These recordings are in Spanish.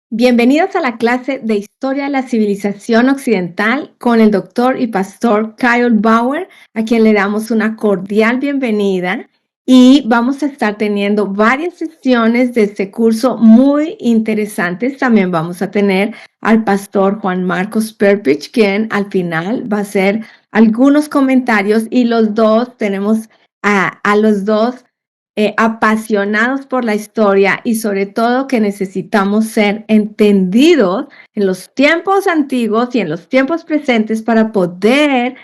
Bienvenidos a la clase de Historia de la Civilización Occidental con el doctor y pastor Kyle Bauer, a quien le damos una cordial bienvenida. Y vamos a estar teniendo varias sesiones de este curso muy interesantes. También vamos a tener al pastor Juan Marcos Perpich, quien al final va a hacer algunos comentarios, y los dos tenemos a los dos apasionados por la historia, y sobre todo que necesitamos ser entendidos en los tiempos antiguos y en los tiempos presentes para poder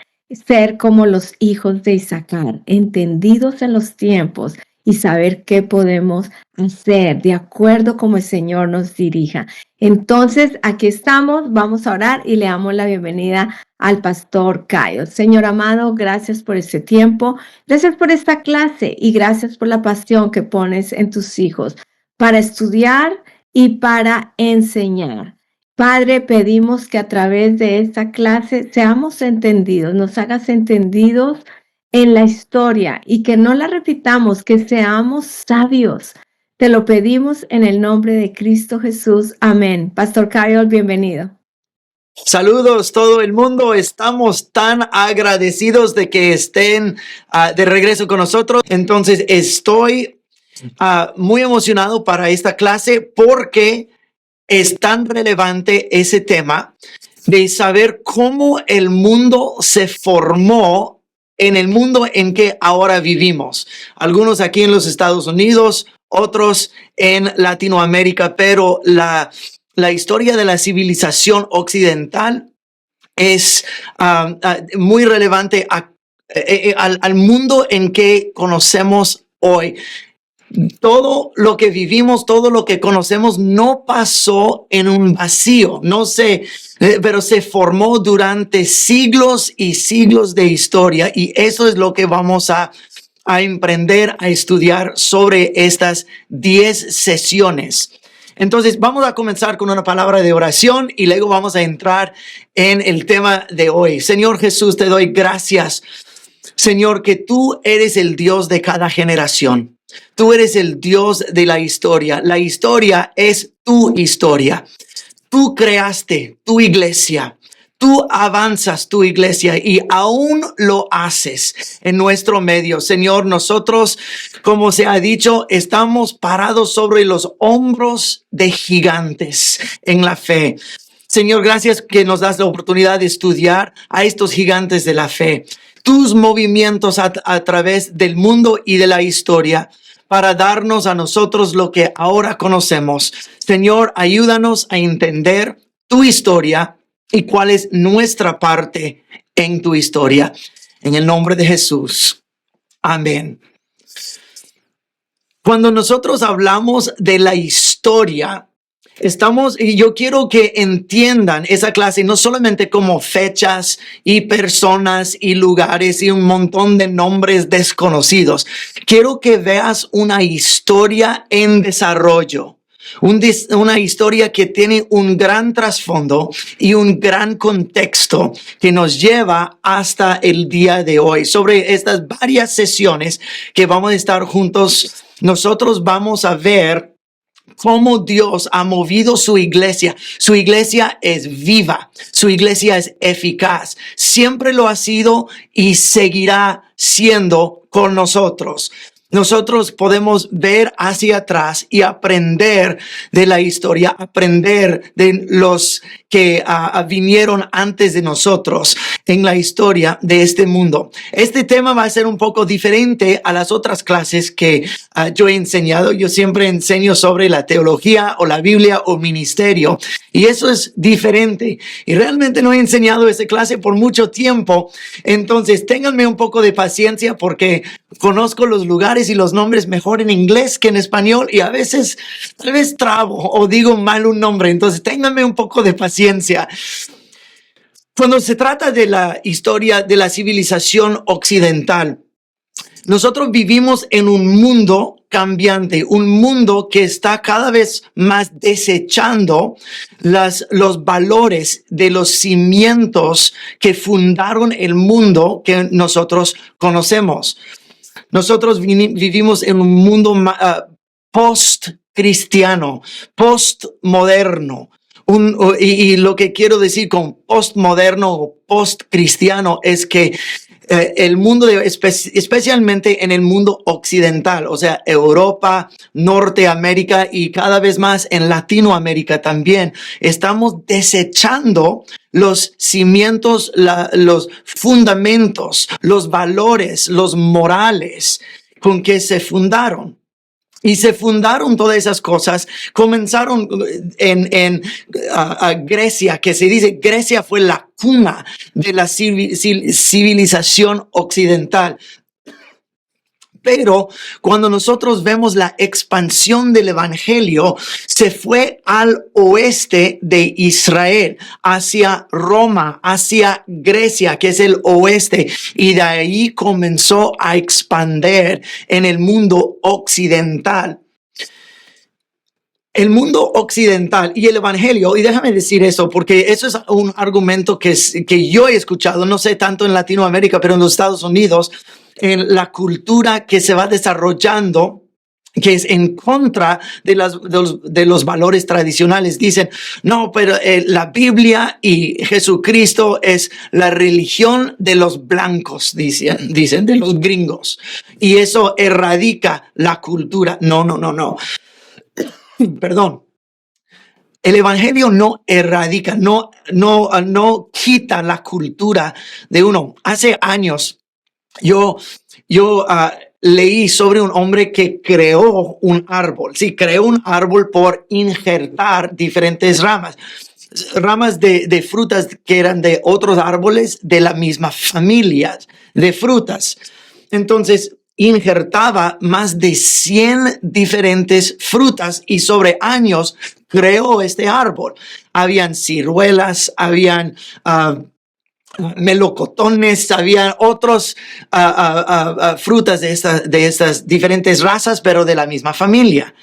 ser como los hijos de Isaacar, entendidos en los tiempos y saber qué podemos hacer de acuerdo como el Señor nos dirija. Entonces, aquí estamos, vamos a orar y le damos la bienvenida al pastor Kyle. Señor amado, gracias por este tiempo. Gracias por esta clase y gracias por la pasión que pones en tus hijos para estudiar y para enseñar. Padre, pedimos que a través de esta clase seamos entendidos, nos hagas entendidos en la historia y que no la repitamos, que seamos sabios. Te lo pedimos en el nombre de Cristo Jesús. Amén. Pastor Kyle, bienvenido. Saludos todo el mundo, estamos tan agradecidos de que estén de regreso con nosotros. Entonces estoy muy emocionado para esta clase porque es tan relevante ese tema de saber cómo el mundo se formó en el mundo en que ahora vivimos. Algunos aquí en los Estados Unidos, otros en Latinoamérica, pero la historia de la civilización occidental es muy relevante al mundo en que conocemos hoy. Todo lo que vivimos, todo lo que conocemos no pasó en un vacío, no sé, pero se formó durante siglos y siglos de historia, y eso es lo que vamos a emprender a estudiar sobre estas 10 sesiones. Entonces vamos a comenzar con una palabra de oración y luego vamos a entrar en el tema de hoy. Señor Jesús, te doy gracias, Señor, que tú eres el Dios de cada generación. Tú eres el Dios de la historia. La historia es tu historia. Tú creaste tu iglesia. Tú avanzas tu iglesia y aún lo haces en nuestro medio. Señor, nosotros, como se ha dicho, estamos parados sobre los hombros de gigantes en la fe. Señor, gracias que nos das la oportunidad de estudiar a estos gigantes de la fe, tus movimientos a través del mundo y de la historia, para darnos a nosotros lo que ahora conocemos. Señor, ayúdanos a entender tu historia y cuál es nuestra parte en tu historia. En el nombre de Jesús. Amén. Cuando nosotros hablamos de la historia, y yo quiero que entiendan esa clase no solamente como fechas y personas y lugares y un montón de nombres desconocidos. Quiero que veas una historia en desarrollo. Una historia que tiene un gran trasfondo y un gran contexto que nos lleva hasta el día de hoy. Sobre estas varias sesiones que vamos a estar juntos, nosotros vamos a ver cómo Dios ha movido su iglesia. Su iglesia es viva, su iglesia es eficaz. Siempre lo ha sido y seguirá siendo con nosotros. Nosotros podemos ver hacia atrás y aprender de la historia, aprender de los que vinieron antes de nosotros en la historia de este mundo. Este tema va a ser un poco diferente a las otras clases que yo he enseñado. Yo siempre enseño sobre la teología o la Biblia o ministerio, y eso es diferente. Y realmente no he enseñado esa clase por mucho tiempo. Entonces, ténganme un poco de paciencia porque conozco los lugares y los nombres mejor en inglés que en español, y a veces tal vez trabo o digo mal un nombre. Entonces, ténganme un poco de paciencia. Cuando se trata de la historia de la civilización occidental, nosotros vivimos en un mundo cambiante, un mundo que está cada vez más desechando los valores de los cimientos que fundaron el mundo que nosotros conocemos. Nosotros vivimos en un mundo post post-cristiano, postmoderno. Y lo que quiero decir con postmoderno o post-cristiano es que el mundo, especialmente en el mundo occidental, o sea, Europa, Norteamérica y cada vez más en Latinoamérica también, estamos desechando los cimientos, los fundamentos, los valores, los morales con que se fundaron. Y se fundaron todas esas cosas, comenzaron en Grecia, que se dice Grecia fue la cuna de la civilización occidental. Pero cuando nosotros vemos la expansión del evangelio, se fue al oeste de Israel, hacia Roma, hacia Grecia, que es el oeste, y de ahí comenzó a expandir en el mundo occidental. El mundo occidental y el evangelio, y déjame decir eso, porque eso es un argumento que yo he escuchado, no sé tanto en Latinoamérica, pero en los Estados Unidos, en la cultura que se va desarrollando, que es en contra de los valores tradicionales. Dicen, no, pero la Biblia y Jesucristo es la religión de los blancos, dicen de los gringos. Y eso erradica la cultura. No. Perdón. El evangelio no erradica, no quita la cultura de uno. Hace años, yo leí sobre un hombre que creó un árbol. Sí, creó un árbol por injertar diferentes ramas de frutas que eran de otros árboles de la misma familia de frutas. Entonces, injertaba más de 100 diferentes frutas y sobre años creó este árbol. Habían ciruelas, habían melocotones, había otros frutas de estas diferentes razas, pero de la misma familia.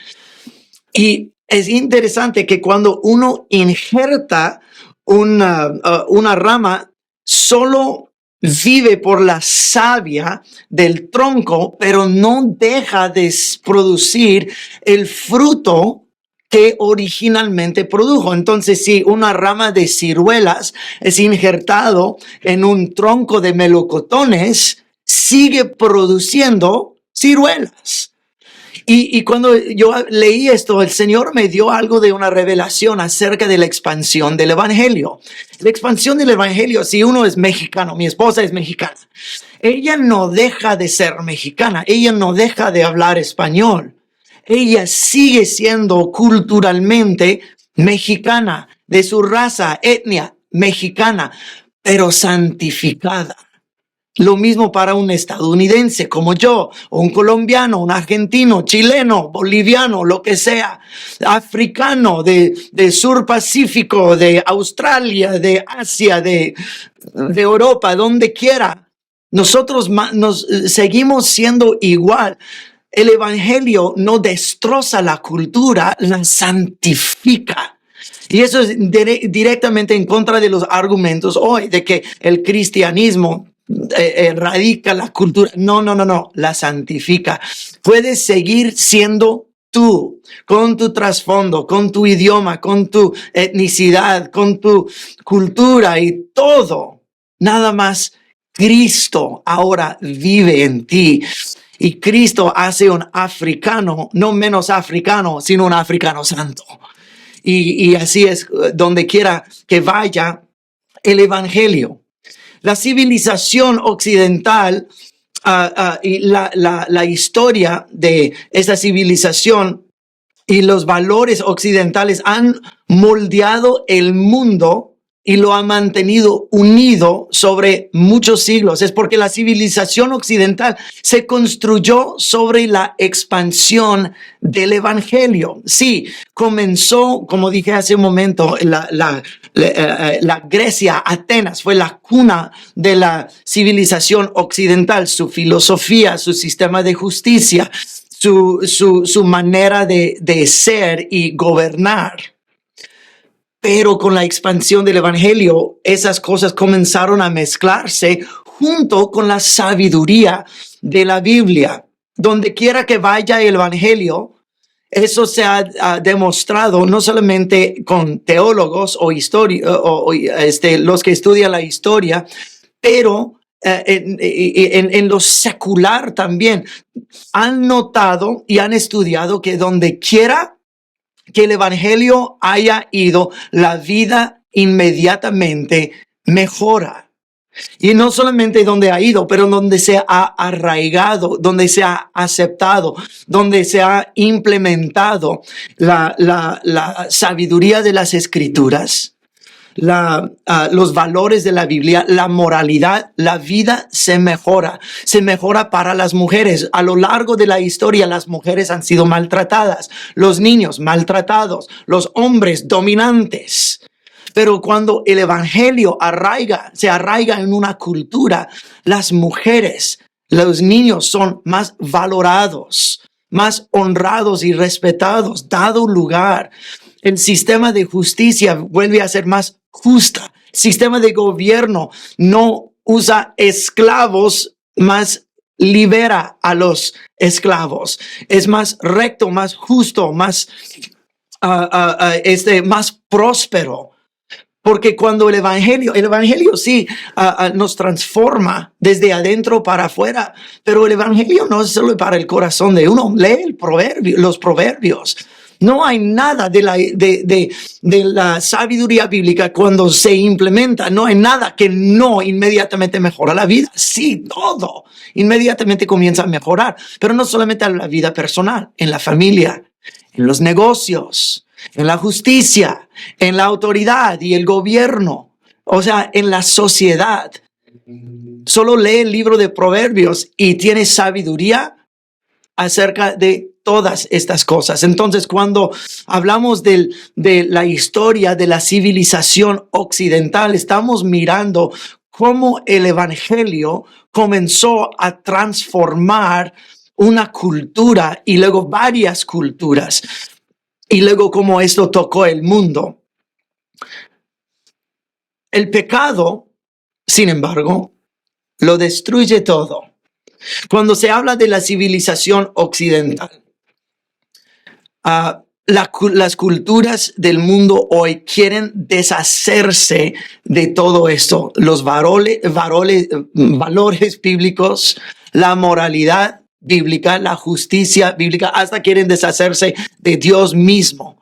Y es interesante que cuando uno injerta una rama, solo vive por la savia del tronco, pero no deja de producir el fruto que originalmente produjo. Entonces, si una rama de ciruelas es injertado en un tronco de melocotones, sigue produciendo ciruelas. Y cuando yo leí esto, el Señor me dio algo de una revelación acerca de la expansión del evangelio. La expansión del evangelio, si uno es mexicano, mi esposa es mexicana, ella no deja de ser mexicana, ella no deja de hablar español. Ella sigue siendo culturalmente mexicana, de su raza, etnia mexicana, pero santificada. Lo mismo para un estadounidense como yo, o un colombiano, un argentino, chileno, boliviano, lo que sea, africano, de Sur Pacífico, de Australia, de Asia, de Europa, donde quiera. Nosotros nos seguimos siendo igual. El evangelio no destroza la cultura, la santifica. Y eso es directamente en contra de los argumentos hoy de que el cristianismo erradica la cultura. No, la santifica. Puedes seguir siendo tú, con tu trasfondo, con tu idioma, con tu etnicidad, con tu cultura y todo. Nada más Cristo ahora vive en ti. Y Cristo hace un africano, no menos africano, sino un africano santo. Y así es donde quiera que vaya el evangelio. La civilización occidental y la historia de esta civilización y los valores occidentales han moldeado el mundo y lo ha mantenido unido sobre muchos siglos. Es porque la civilización occidental se construyó sobre la expansión del evangelio. Sí, comenzó, como dije hace un momento, la Grecia, Atenas, fue la cuna de la civilización occidental, su filosofía, su sistema de justicia, su manera de ser y gobernar. Pero con la expansión del evangelio, esas cosas comenzaron a mezclarse junto con la sabiduría de la Biblia. Donde quiera que vaya el evangelio, Eso se ha demostrado no solamente con teólogos o los que estudian la historia, pero en lo secular también han notado y han estudiado que donde quiera que el evangelio haya ido, la vida inmediatamente mejora. Y no solamente donde ha ido, pero donde se ha arraigado, donde se ha aceptado, donde se ha implementado la sabiduría de las escrituras, los valores de la Biblia, la moralidad, la vida se mejora para las mujeres. A lo largo de la historia, las mujeres han sido maltratadas, los niños maltratados, los hombres dominantes. Pero cuando el evangelio se arraiga en una cultura, las mujeres, los niños son más valorados, más honrados y respetados, dado lugar. El sistema de justicia vuelve a ser más justa. El sistema de gobierno no usa esclavos, más libera a los esclavos. Es más recto, más justo, más próspero. Porque cuando el evangelio sí nos transforma desde adentro para afuera, pero el evangelio no es solo para el corazón de uno. Lee los proverbios. No hay nada de la sabiduría bíblica cuando se implementa. No hay nada que no inmediatamente mejora la vida. Sí, todo inmediatamente comienza a mejorar, pero no solamente en la vida personal, en la familia, en los negocios, en la justicia, en la autoridad y el gobierno, o sea, en la sociedad. Solo lee el libro de Proverbios y tiene sabiduría acerca de todas estas cosas. Entonces, cuando hablamos de la historia de la civilización occidental, estamos mirando cómo el evangelio comenzó a transformar una cultura y luego varias culturas. Y luego cómo esto tocó el mundo. El pecado, sin embargo, lo destruye todo. Cuando se habla de la civilización occidental, las culturas del mundo hoy quieren deshacerse de todo esto. Los valores bíblicos, la moralidad bíblica, la justicia bíblica, hasta quieren deshacerse de Dios mismo.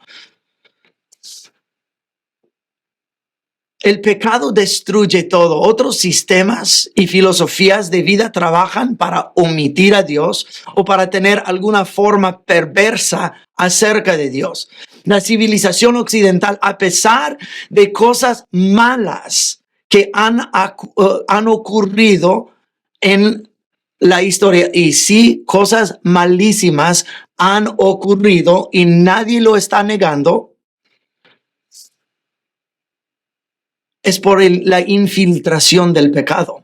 El pecado destruye todo. Otros sistemas y filosofías de vida trabajan para omitir a Dios o para tener alguna forma perversa acerca de Dios. La civilización occidental, a pesar de cosas malas que han ocurrido en la historia, y sí, cosas malísimas han ocurrido y nadie lo está negando, es por la infiltración del pecado.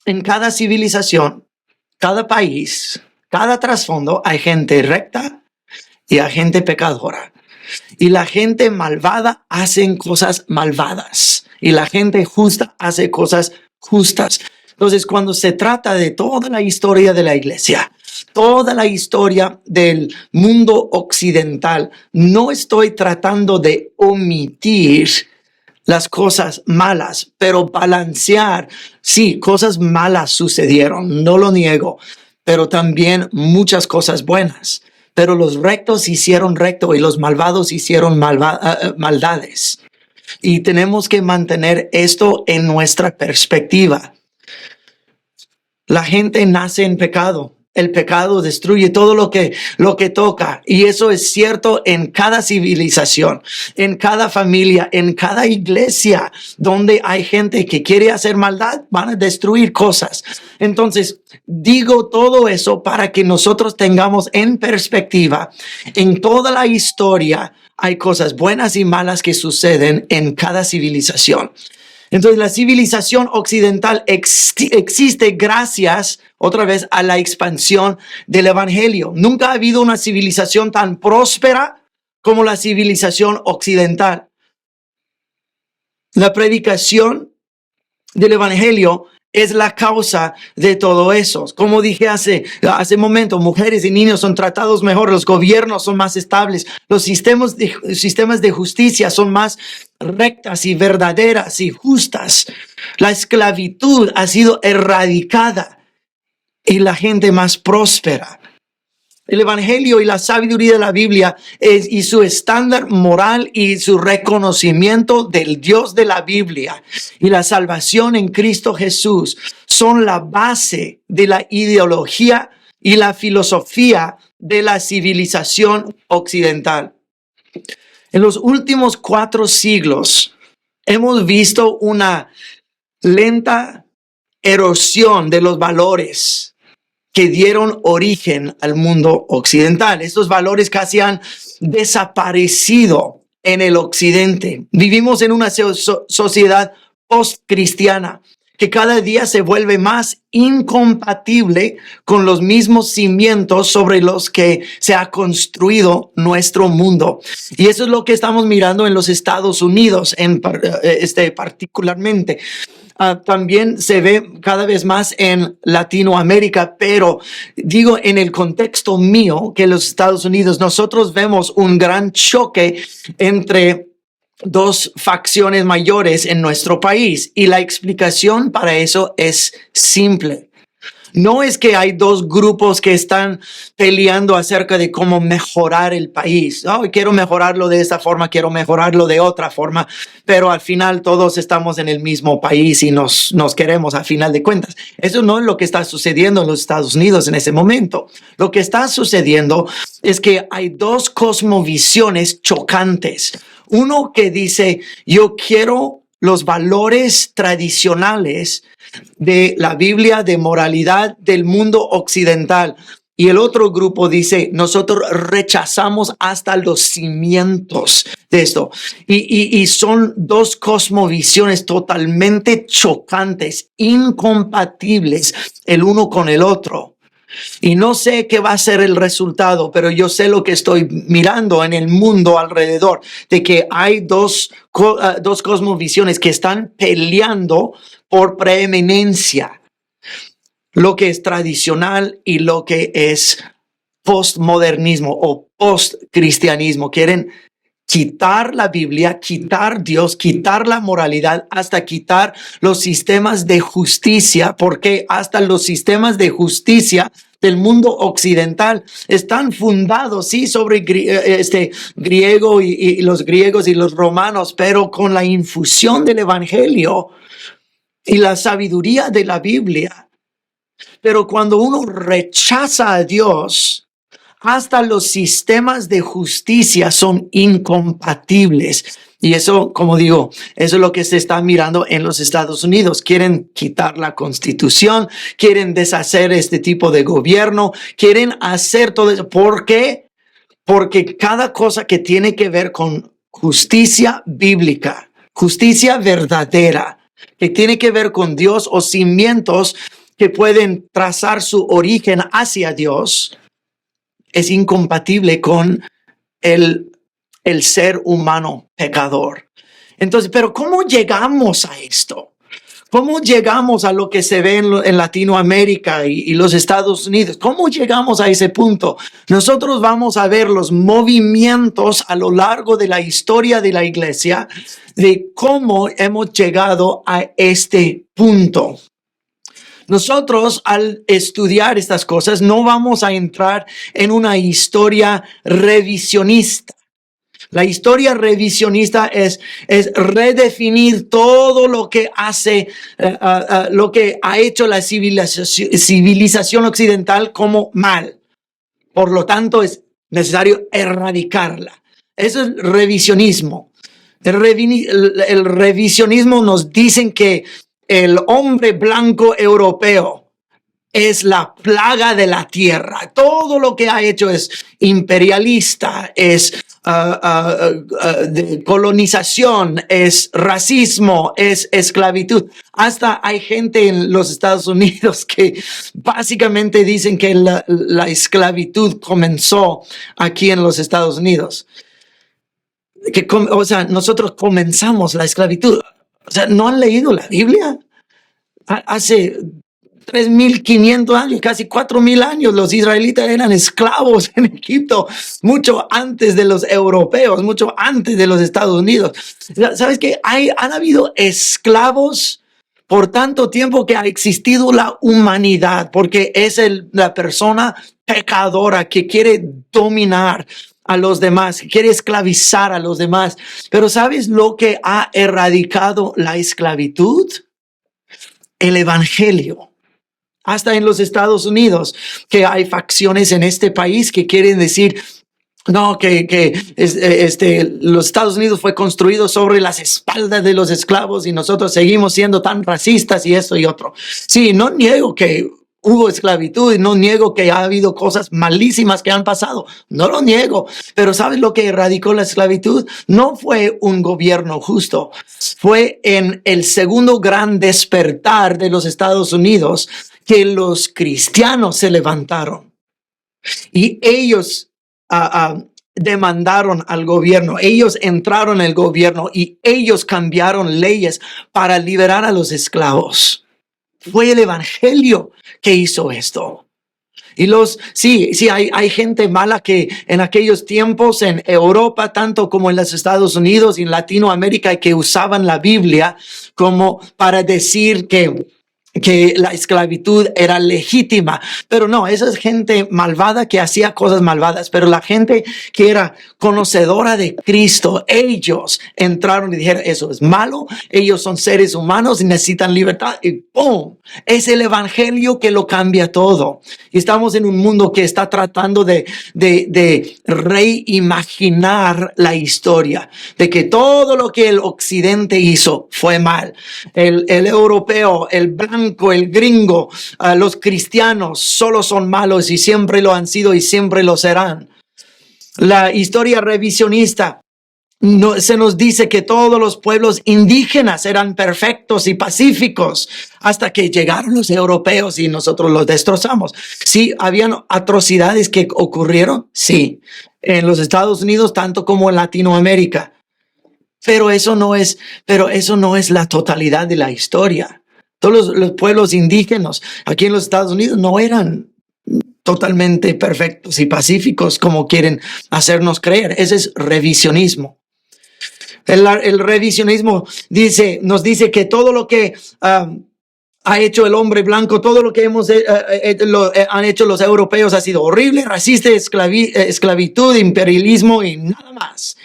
En cada civilización, cada país, cada trasfondo, hay gente recta y hay gente pecadora. Y la gente malvada hace cosas malvadas y la gente justa hace cosas justas. Entonces, cuando se trata de toda la historia de la iglesia, toda la historia del mundo occidental, no estoy tratando de omitir las cosas malas, pero balancear. Sí, cosas malas sucedieron, no lo niego, pero también muchas cosas buenas. Pero los rectos hicieron recto y los malvados hicieron maldades. Y tenemos que mantener esto en nuestra perspectiva. La gente nace en pecado. El pecado destruye todo lo que toca. Y eso es cierto en cada civilización, en cada familia, en cada iglesia donde hay gente que quiere hacer maldad, van a destruir cosas. Entonces, digo todo eso para que nosotros tengamos en perspectiva, en toda la historia hay cosas buenas y malas que suceden en cada civilización. Entonces, la civilización occidental existe gracias, otra vez, a la expansión del evangelio. Nunca ha habido una civilización tan próspera como la civilización occidental. La predicación del evangelio es la causa de todo eso. Como dije hace momento, mujeres y niños son tratados mejor, los gobiernos son más estables, los sistemas de justicia son más rectas y verdaderas y justas. La esclavitud ha sido erradicada y la gente más próspera. El evangelio y la sabiduría de la Biblia y su estándar moral y su reconocimiento del Dios de la Biblia y la salvación en Cristo Jesús son la base de la ideología y la filosofía de la civilización occidental. En los últimos 4 siglos hemos visto una lenta erosión de los valores que dieron origen al mundo occidental. Estos valores casi han desaparecido en el occidente. Vivimos en una sociedad post-cristiana que cada día se vuelve más incompatible con los mismos cimientos sobre los que se ha construido nuestro mundo. Y eso es lo que estamos mirando en los Estados Unidos, particularmente. También se ve cada vez más en Latinoamérica, pero digo en el contexto mío que en los Estados Unidos nosotros vemos un gran choque entre 2 facciones mayores en nuestro país y la explicación para eso es simple. No es que hay 2 grupos que están peleando acerca de cómo mejorar el país. Oh, quiero mejorarlo de esta forma, quiero mejorarlo de otra forma, pero al final todos estamos en el mismo país y nos queremos al final de cuentas. Eso no es lo que está sucediendo en los Estados Unidos en ese momento. Lo que está sucediendo es que hay 2 cosmovisiones chocantes. Uno que dice, yo quiero los valores tradicionales de la Biblia, de moralidad del mundo occidental. Y el otro grupo dice, nosotros rechazamos hasta los cimientos de esto. Y son 2 cosmovisiones totalmente chocantes, incompatibles el uno con el otro. Y no sé qué va a ser el resultado, pero yo sé lo que estoy mirando en el mundo alrededor, de que hay dos cosmovisiones que están peleando por preeminencia. Lo que es tradicional y lo que es postmodernismo o postcristianismo. Quieren quitar la Biblia, quitar Dios, quitar la moralidad, hasta quitar los sistemas de justicia, porque hasta los sistemas de justicia del mundo occidental están fundados, sí, sobre griego y los griegos y los romanos, pero con la infusión del evangelio y la sabiduría de la Biblia. Pero cuando uno rechaza a Dios, hasta los sistemas de justicia son incompatibles. Y eso, como digo, eso es lo que se está mirando en los Estados Unidos. Quieren quitar la Constitución, quieren deshacer este tipo de gobierno, quieren hacer todo eso. ¿Por qué? Porque cada cosa que tiene que ver con justicia bíblica, justicia verdadera, que tiene que ver con Dios o cimientos que pueden trazar su origen hacia Dios, es incompatible con el ser humano pecador. Entonces, pero ¿cómo llegamos a esto? ¿Cómo llegamos a lo que se ve en Latinoamérica y los Estados Unidos? ¿Cómo llegamos a ese punto? Nosotros vamos a ver los movimientos a lo largo de la historia de la iglesia de cómo hemos llegado a este punto. Nosotros, al estudiar estas cosas, no vamos a entrar en una historia revisionista. La historia revisionista es redefinir todo lo que lo que ha hecho la civilización occidental como mal. Por lo tanto, es necesario erradicarla. Eso es revisionismo. El revisionismo nos dicen que el hombre blanco europeo es la plaga de la tierra. Todo lo que ha hecho es imperialista, es de colonización, es racismo, es esclavitud. Hasta hay gente en los Estados Unidos que básicamente dicen que la esclavitud comenzó aquí en los Estados Unidos. O sea, nosotros comenzamos la esclavitud. O sea, ¿no han leído la Biblia? Hace 3.500 años, casi 4.000 años, los israelitas eran esclavos en Egipto, mucho antes de los europeos, mucho antes de los Estados Unidos. ¿Sabes qué? Han habido esclavos por tanto tiempo que ha existido la humanidad, porque es la persona pecadora que quiere dominar a los demás, que quiere esclavizar a los demás. Pero ¿sabes lo que ha erradicado la esclavitud? El evangelio. Hasta en los Estados Unidos, que hay facciones en este país que quieren decir, no, que los Estados Unidos fue construido sobre las espaldas de los esclavos y nosotros seguimos siendo tan racistas y esto y otro. Sí, no niego que hubo esclavitud y no niego que ha habido cosas malísimas que han pasado. No lo niego. Pero ¿sabes lo que erradicó la esclavitud? No fue un gobierno justo. Fue en el segundo gran despertar de los Estados Unidos que los cristianos se levantaron y ellos demandaron al gobierno, ellos entraron en el gobierno y ellos cambiaron leyes para liberar a los esclavos. Fue el evangelio que hizo esto. Y sí, hay gente mala que en aquellos tiempos en Europa, tanto como en los Estados Unidos y en Latinoamérica, que usaban la Biblia como para decir que la esclavitud era legítima, pero no, esa es gente malvada que hacía cosas malvadas, pero la gente que era conocedora de Cristo, ellos entraron y dijeron, eso es malo, ellos son seres humanos y necesitan libertad, y ¡pum! Es el evangelio que lo cambia todo. Y estamos en un mundo que está tratando de reimaginar la historia, de que todo lo que el occidente hizo fue mal. El europeo, el blanco, el gringo, los cristianos solo son malos y siempre lo han sido y siempre lo serán. La historia revisionista se nos dice que todos los pueblos indígenas eran perfectos y pacíficos hasta que llegaron los europeos y nosotros los destrozamos. Sí, habían atrocidades que ocurrieron, sí, en los Estados Unidos tanto como en Latinoamérica. Pero eso no es la totalidad de la historia. Todos los pueblos indígenas aquí en los Estados Unidos no eran totalmente perfectos y pacíficos como quieren hacernos creer. Ese es revisionismo. El revisionismo nos dice que todo lo que ha hecho el hombre blanco, todo lo que han hecho los europeos ha sido horrible, racista, esclavitud, imperialismo y nada más.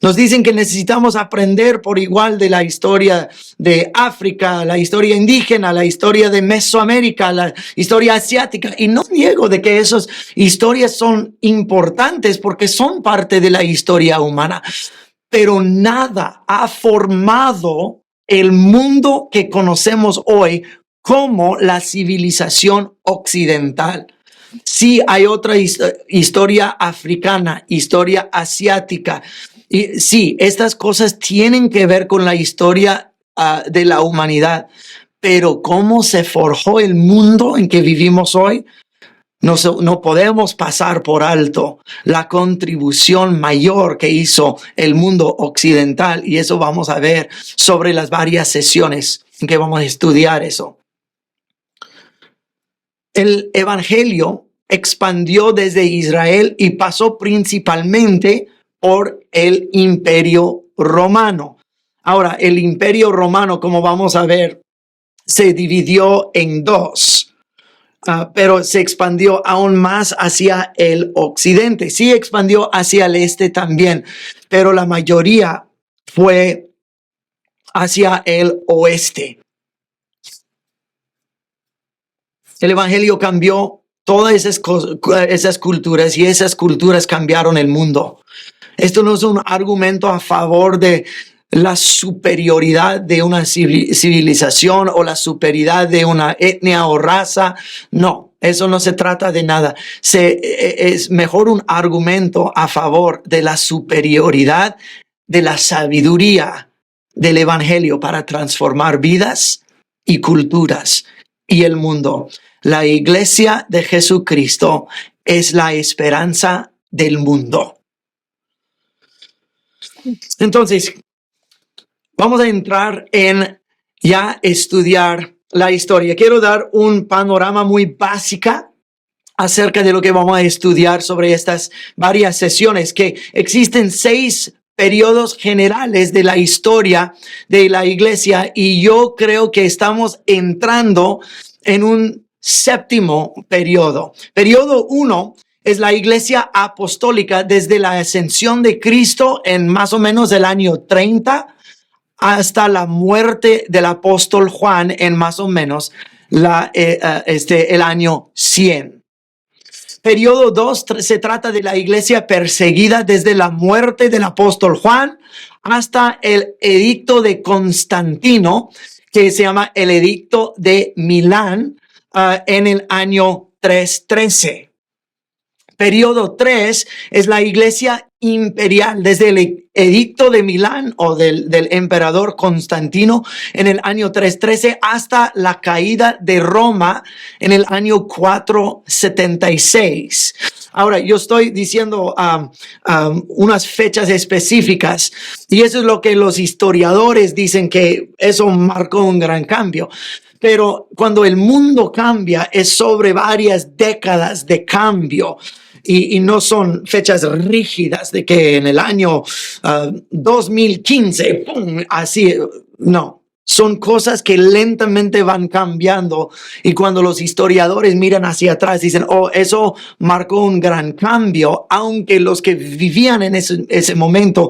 Nos dicen que necesitamos aprender por igual de la historia de África, la historia indígena, la historia de Mesoamérica, la historia asiática. Y no niego de que esas historias son importantes porque son parte de la historia humana. Pero nada ha formado el mundo que conocemos hoy como la civilización occidental. Sí, hay otra historia africana, historia asiática. Y sí, estas cosas tienen que ver con la historia de la humanidad. Pero cómo se forjó el mundo en que vivimos hoy, no podemos pasar por alto la contribución mayor que hizo el mundo occidental, y eso vamos a ver sobre las varias sesiones en que vamos a estudiar eso. El evangelio expandió desde Israel y pasó principalmente por el Imperio Romano. Ahora, el Imperio Romano, como vamos a ver, se dividió en dos. Pero se expandió aún más hacia el occidente. Sí expandió hacia el este también, pero la mayoría fue hacia el oeste. El evangelio cambió todas esas culturas y esas culturas cambiaron el mundo. Esto no es un argumento a favor de la superioridad de una civilización o la superioridad de una etnia o raza. No, eso no se trata de nada. Es mejor un argumento a favor de la superioridad de la sabiduría del evangelio para transformar vidas y culturas y el mundo. La iglesia de Jesucristo es la esperanza del mundo. Entonces, vamos a entrar en ya estudiar la historia. Quiero dar un panorama muy básica acerca de lo que vamos a estudiar sobre estas varias sesiones, que existen 6 periodos generales de la historia de la iglesia, y yo creo que estamos entrando en un 7º periodo. Periodo 1 es la iglesia apostólica desde la ascensión de Cristo en más o menos el año 30 hasta la muerte del apóstol Juan en más o menos el año 100. Periodo 2 se trata de la iglesia perseguida desde la muerte del apóstol Juan hasta el edicto de Constantino, que se llama el edicto de Milán, en el año 313. Periodo 3 es la iglesia imperial desde el edicto de Milán o del emperador Constantino en el año 313 hasta la caída de Roma en el año 476. Ahora, yo estoy diciendo unas fechas específicas, y eso es lo que los historiadores dicen, que eso marcó un gran cambio. Pero cuando el mundo cambia, es sobre varias décadas de cambio. Y no son fechas rígidas de que en el año 2015, ¡pum!, así, no. Son cosas que lentamente van cambiando, y cuando los historiadores miran hacia atrás dicen, oh, eso marcó un gran cambio, aunque los que vivían en ese momento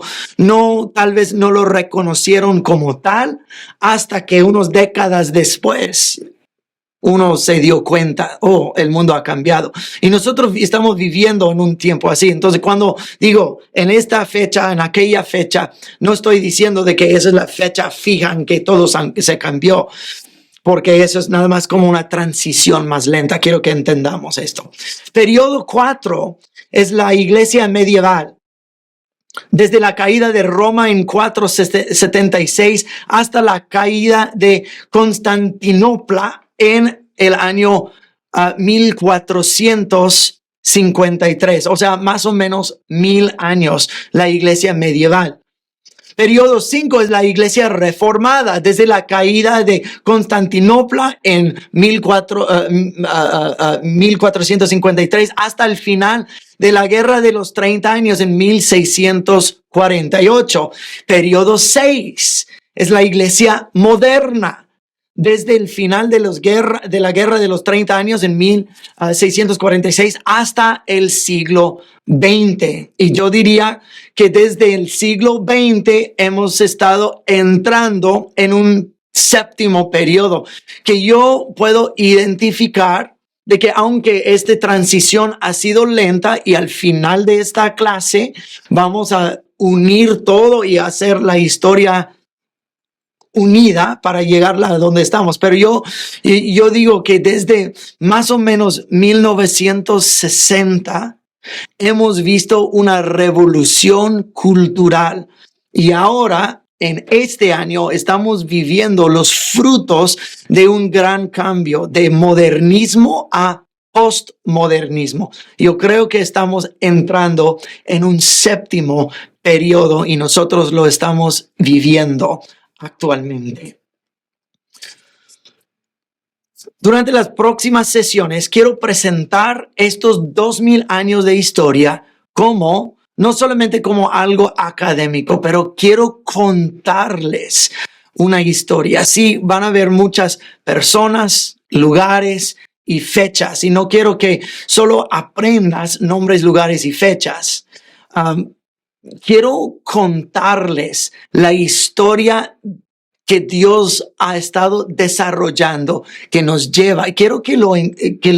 tal vez no lo reconocieron como tal, hasta que unas décadas después uno se dio cuenta, oh, el mundo ha cambiado. Y nosotros estamos viviendo en un tiempo así. Entonces, cuando digo en esta fecha, en aquella fecha, no estoy diciendo de que esa es la fecha fija en que todo se cambió, porque eso es nada más como una transición más lenta. Quiero que entendamos esto. Periodo 4 es la iglesia medieval. Desde la caída de Roma en 476 hasta la caída de Constantinopla en el año 1453, o sea, más o menos 1000 años, la iglesia medieval. Periodo 5 es la iglesia reformada, desde la caída de Constantinopla en 1453 hasta el final de la Guerra de los 30 años en 1648. Periodo 6 es la iglesia moderna, desde el final de la Guerra de los 30 años en 1646 hasta el siglo XX. Y yo diría que desde el siglo XX hemos estado entrando en un 7º periodo, que yo puedo identificar de que aunque esta transición ha sido lenta, y al final de esta clase vamos a unir todo y hacer la historia unida para llegar a donde estamos. Pero yo digo que desde más o menos 1960 hemos visto una revolución cultural, y ahora en este año estamos viviendo los frutos de un gran cambio de modernismo a postmodernismo. Yo creo que estamos entrando en un 7º periodo, y nosotros lo estamos viviendo actualmente. Durante las próximas sesiones quiero presentar estos 2000 años de historia como, no solamente como algo académico, pero quiero contarles una historia. Sí, van a ver muchas personas, lugares y fechas, y no quiero que solo aprendas nombres, lugares y fechas. Quiero contarles la historia que Dios ha estado desarrollando, que nos lleva, y quiero que lo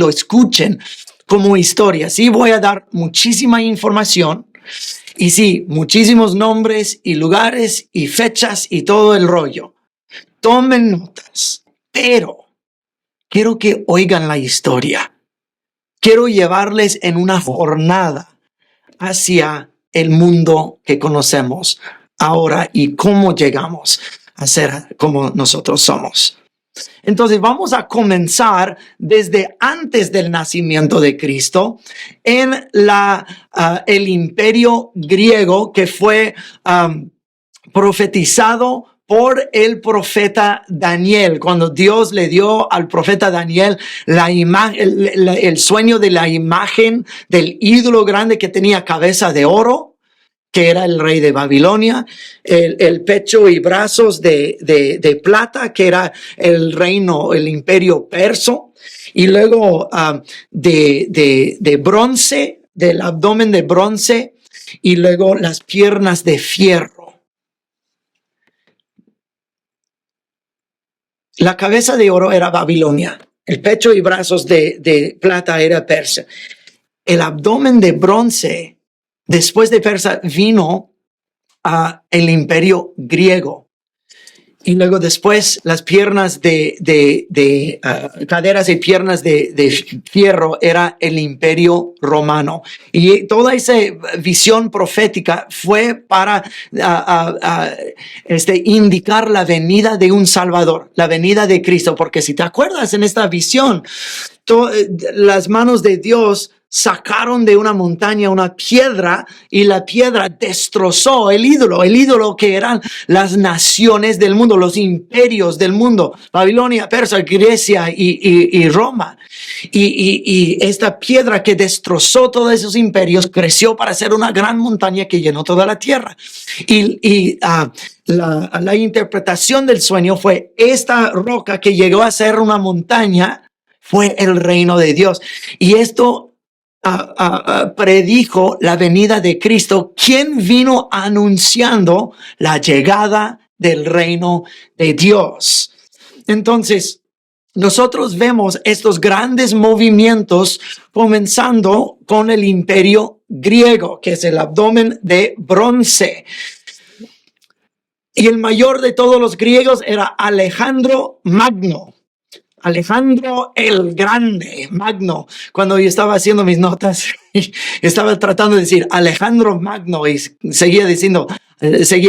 escuchen como historia. Sí, voy a dar muchísima información, y sí, muchísimos nombres y lugares y fechas y todo el rollo. Tomen notas, pero quiero que oigan la historia. Quiero llevarles en una jornada hacia el mundo que conocemos ahora y cómo llegamos a ser como nosotros somos. Entonces vamos a comenzar desde antes del nacimiento de Cristo en el imperio griego, que fue profetizado por el profeta Daniel. Cuando Dios le dio al profeta Daniel la imagen, el sueño de la imagen del ídolo grande que tenía cabeza de oro, que era el rey de Babilonia, el pecho y brazos de plata, que era el reino, el imperio perso, y luego de bronce, del abdomen de bronce, y luego las piernas de fierro. La cabeza de oro era Babilonia, el pecho y brazos de plata era Persia. El abdomen de bronce, después de Persia, vino el imperio griego. Y luego después las piernas caderas y piernas de fierro era el imperio romano. Y toda esa visión profética fue para indicar la venida de un Salvador, la venida de Cristo. Porque si te acuerdas en esta visión, las manos de Dios sacaron de una montaña una piedra y la piedra destrozó el ídolo que eran las naciones del mundo, los imperios del mundo, Babilonia, Persia, Grecia y Roma. Y esta piedra que destrozó todos esos imperios creció para ser una gran montaña que llenó toda la tierra. La interpretación del sueño fue esta roca que llegó a ser una montaña fue el reino de Dios. Y esto predijo la venida de Cristo, quien vino anunciando la llegada del reino de Dios. Entonces, nosotros vemos estos grandes movimientos comenzando con el imperio griego, que es el abdomen de bronce. Y el mayor de todos los griegos era Alejandro Magno. Alejandro el Grande, Magno. Cuando yo estaba haciendo mis notas, estaba tratando de decir Alejandro Magno y seguía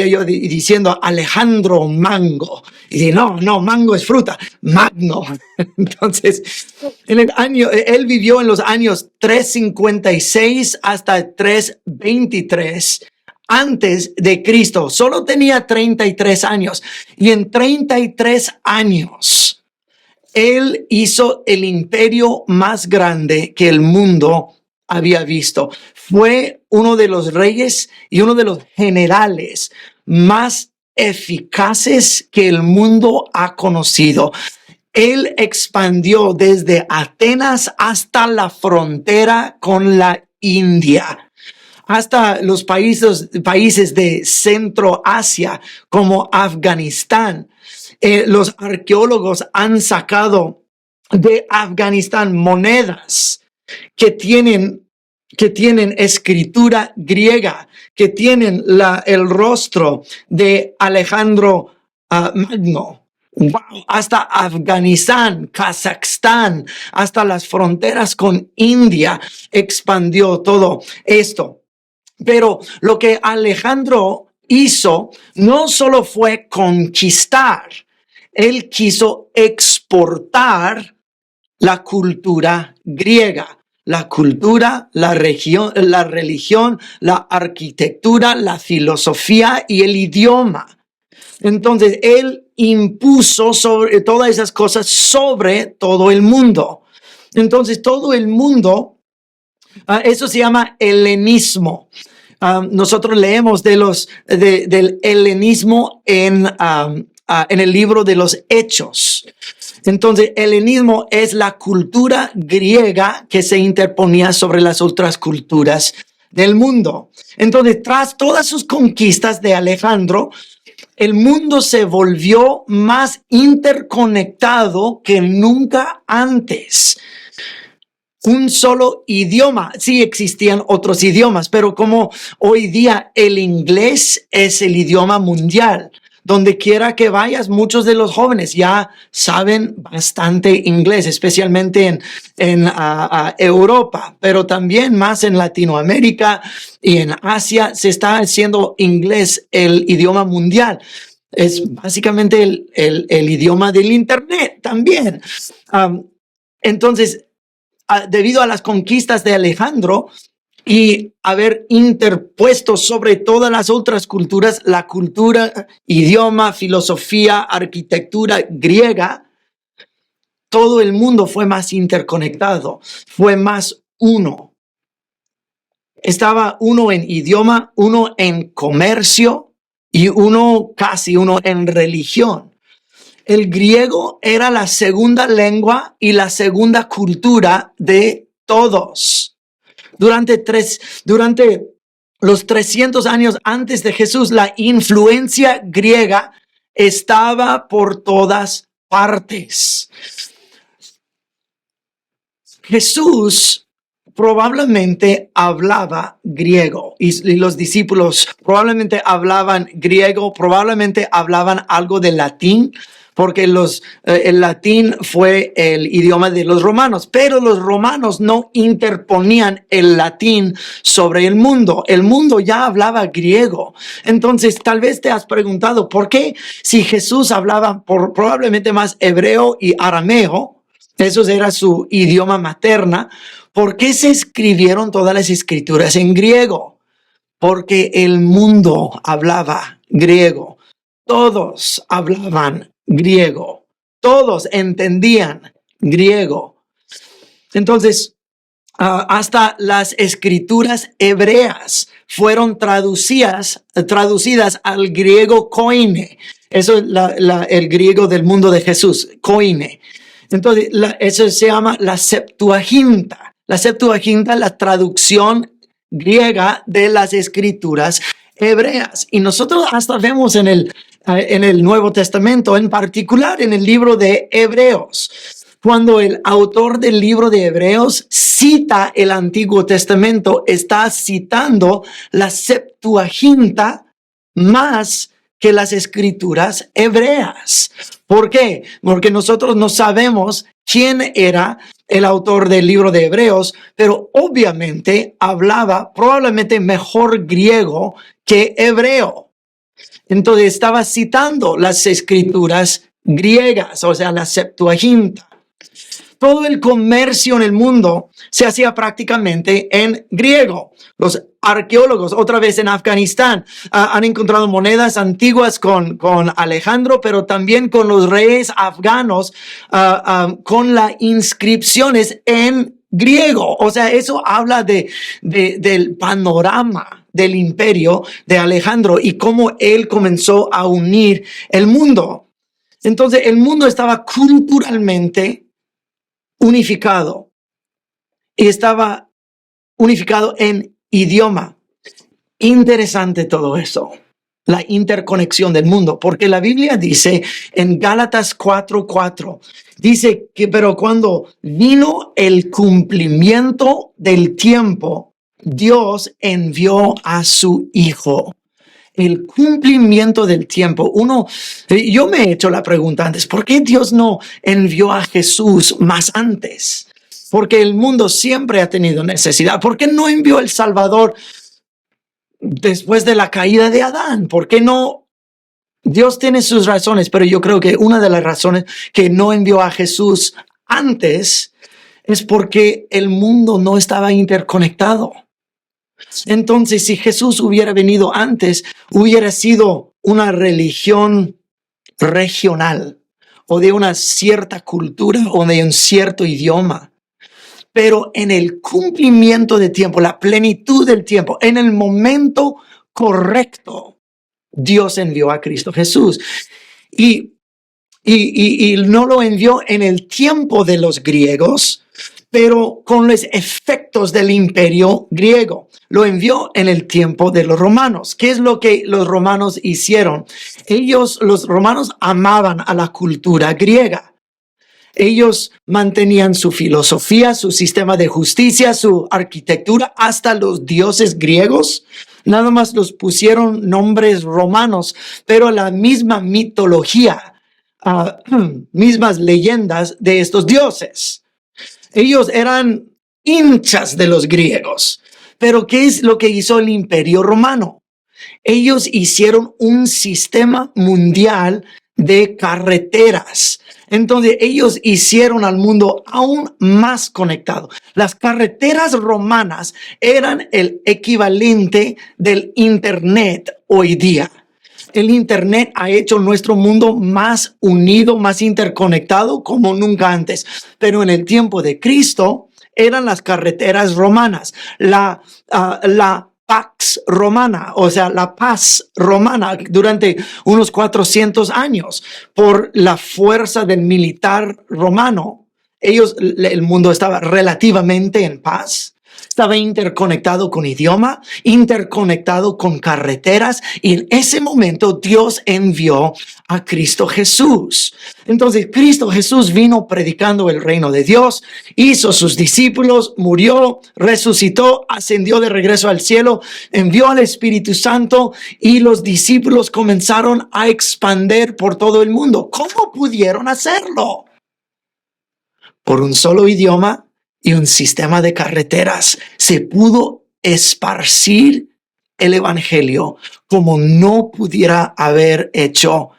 yo diciendo Alejandro Mango. Y dije, no, mango es fruta, Magno. Entonces, él vivió en los años 356 hasta 323. Antes de Cristo, solo tenía 33 años. Y en 33 años, él hizo el imperio más grande que el mundo había visto. Fue uno de los reyes y uno de los generales más eficaces que el mundo ha conocido. Él expandió desde Atenas hasta la frontera con la India, hasta los países de Centro Asia como Afganistán. Los arqueólogos han sacado de Afganistán monedas que tienen escritura griega, que tienen el rostro de Alejandro Magno. Wow, hasta Afganistán, Kazajstán, hasta las fronteras con India expandió todo esto. Pero lo que Alejandro hizo no solo fue conquistar, él quiso exportar la cultura griega, la cultura, la religión, la arquitectura, la filosofía y el idioma. Entonces, él impuso sobre todas esas cosas sobre todo el mundo. Entonces, todo el mundo, eso se llama helenismo. Nosotros leemos del helenismo en el libro de los Hechos. Entonces, el helenismo es la cultura griega que se interponía sobre las otras culturas del mundo. Entonces, tras todas sus conquistas de Alejandro, el mundo se volvió más interconectado que nunca antes. Un solo idioma. Sí existían otros idiomas, pero como hoy día el inglés es el idioma mundial, donde quiera que vayas, muchos de los jóvenes ya saben bastante inglés, especialmente en Europa, pero también más en Latinoamérica y en Asia se está haciendo inglés el idioma mundial. Es básicamente el idioma del Internet también. Entonces, debido a las conquistas de Alejandro, y haber interpuesto sobre todas las otras culturas la cultura, idioma, filosofía, arquitectura griega, todo el mundo fue más interconectado, fue más uno. Estaba uno en idioma, uno en comercio y casi uno en religión. El griego era la segunda lengua y la segunda cultura de todos. Durante los 300 años antes de Jesús, la influencia griega estaba por todas partes. Jesús probablemente hablaba griego y los discípulos probablemente hablaban griego, probablemente hablaban algo de latín, porque el latín fue el idioma de los romanos, pero los romanos no interponían el latín sobre el mundo ya hablaba griego. Entonces tal vez te has preguntado, ¿por qué si Jesús hablaba probablemente más hebreo y arameo? Eso era su idioma materna. ¿Por qué se escribieron todas las escrituras en griego? Porque el mundo hablaba griego. Todos hablaban griego. Todos entendían griego. Entonces, hasta las escrituras hebreas fueron traducidas al griego koine. Eso es el griego del mundo de Jesús, koine. Entonces, eso se llama la Septuaginta. La Septuaginta, la traducción griega de las escrituras hebreas. Y nosotros hasta vemos en el Nuevo Testamento, en particular en el libro de Hebreos, cuando el autor del libro de Hebreos cita el Antiguo Testamento, está citando la Septuaginta más que las escrituras hebreas. ¿Por qué? Porque nosotros no sabemos quién era el autor del libro de Hebreos, pero obviamente hablaba probablemente mejor griego que hebreo. Entonces estaba citando las escrituras griegas, o sea, la Septuaginta. Todo el comercio en el mundo se hacía prácticamente en griego. Los arqueólogos, otra vez en Afganistán, han encontrado monedas antiguas con Alejandro, pero también con los reyes afganos, con las inscripciones en griego. O sea, eso habla del panorama del imperio de Alejandro y cómo él comenzó a unir el mundo. Entonces, el mundo estaba culturalmente unificado y estaba unificado en idioma. Interesante todo eso, la interconexión del mundo, porque la Biblia dice en Gálatas 4:4, dice que pero cuando vino el cumplimiento del tiempo, Dios envió a su Hijo. El cumplimiento del tiempo. Yo me he hecho la pregunta antes, ¿por qué Dios no envió a Jesús más antes? Porque el mundo siempre ha tenido necesidad. ¿Por qué no envió el Salvador después de la caída de Adán? ¿Por qué no? Dios tiene sus razones, pero yo creo que una de las razones que no envió a Jesús antes es porque el mundo no estaba interconectado. Entonces, si Jesús hubiera venido antes, hubiera sido una religión regional o de una cierta cultura o de un cierto idioma. Pero en el cumplimiento del tiempo, la plenitud del tiempo, en el momento correcto, Dios envió a Cristo Jesús. Y no lo envió en el tiempo de los griegos, pero con los efectos del imperio griego. Lo envió en el tiempo de los romanos. ¿Qué es lo que los romanos hicieron? Los romanos amaban a la cultura griega. Ellos mantenían su filosofía, su sistema de justicia, su arquitectura, hasta los dioses griegos. Nada más los pusieron nombres romanos, pero la misma mitología, mismas leyendas de estos dioses. Ellos eran hinchas de los griegos. Pero ¿qué es lo que hizo el Imperio Romano? Ellos hicieron un sistema mundial de carreteras. Entonces ellos hicieron al mundo aún más conectado. Las carreteras romanas eran el equivalente del Internet hoy día. El Internet ha hecho nuestro mundo más unido, más interconectado como nunca antes. Pero en el tiempo de Cristo eran las carreteras romanas, la Pax Romana, o sea, la paz romana durante unos 400 años por la fuerza del militar romano. El mundo estaba relativamente en paz. Estaba interconectado con idioma, interconectado con carreteras, y en ese momento Dios envió a Cristo Jesús. Entonces Cristo Jesús vino predicando el reino de Dios, hizo sus discípulos, murió, resucitó, ascendió de regreso al cielo, envió al Espíritu Santo y los discípulos comenzaron a expandir por todo el mundo. ¿Cómo pudieron hacerlo? Por un solo idioma y un sistema de carreteras. Se pudo esparcir el evangelio como no pudiera haber hecho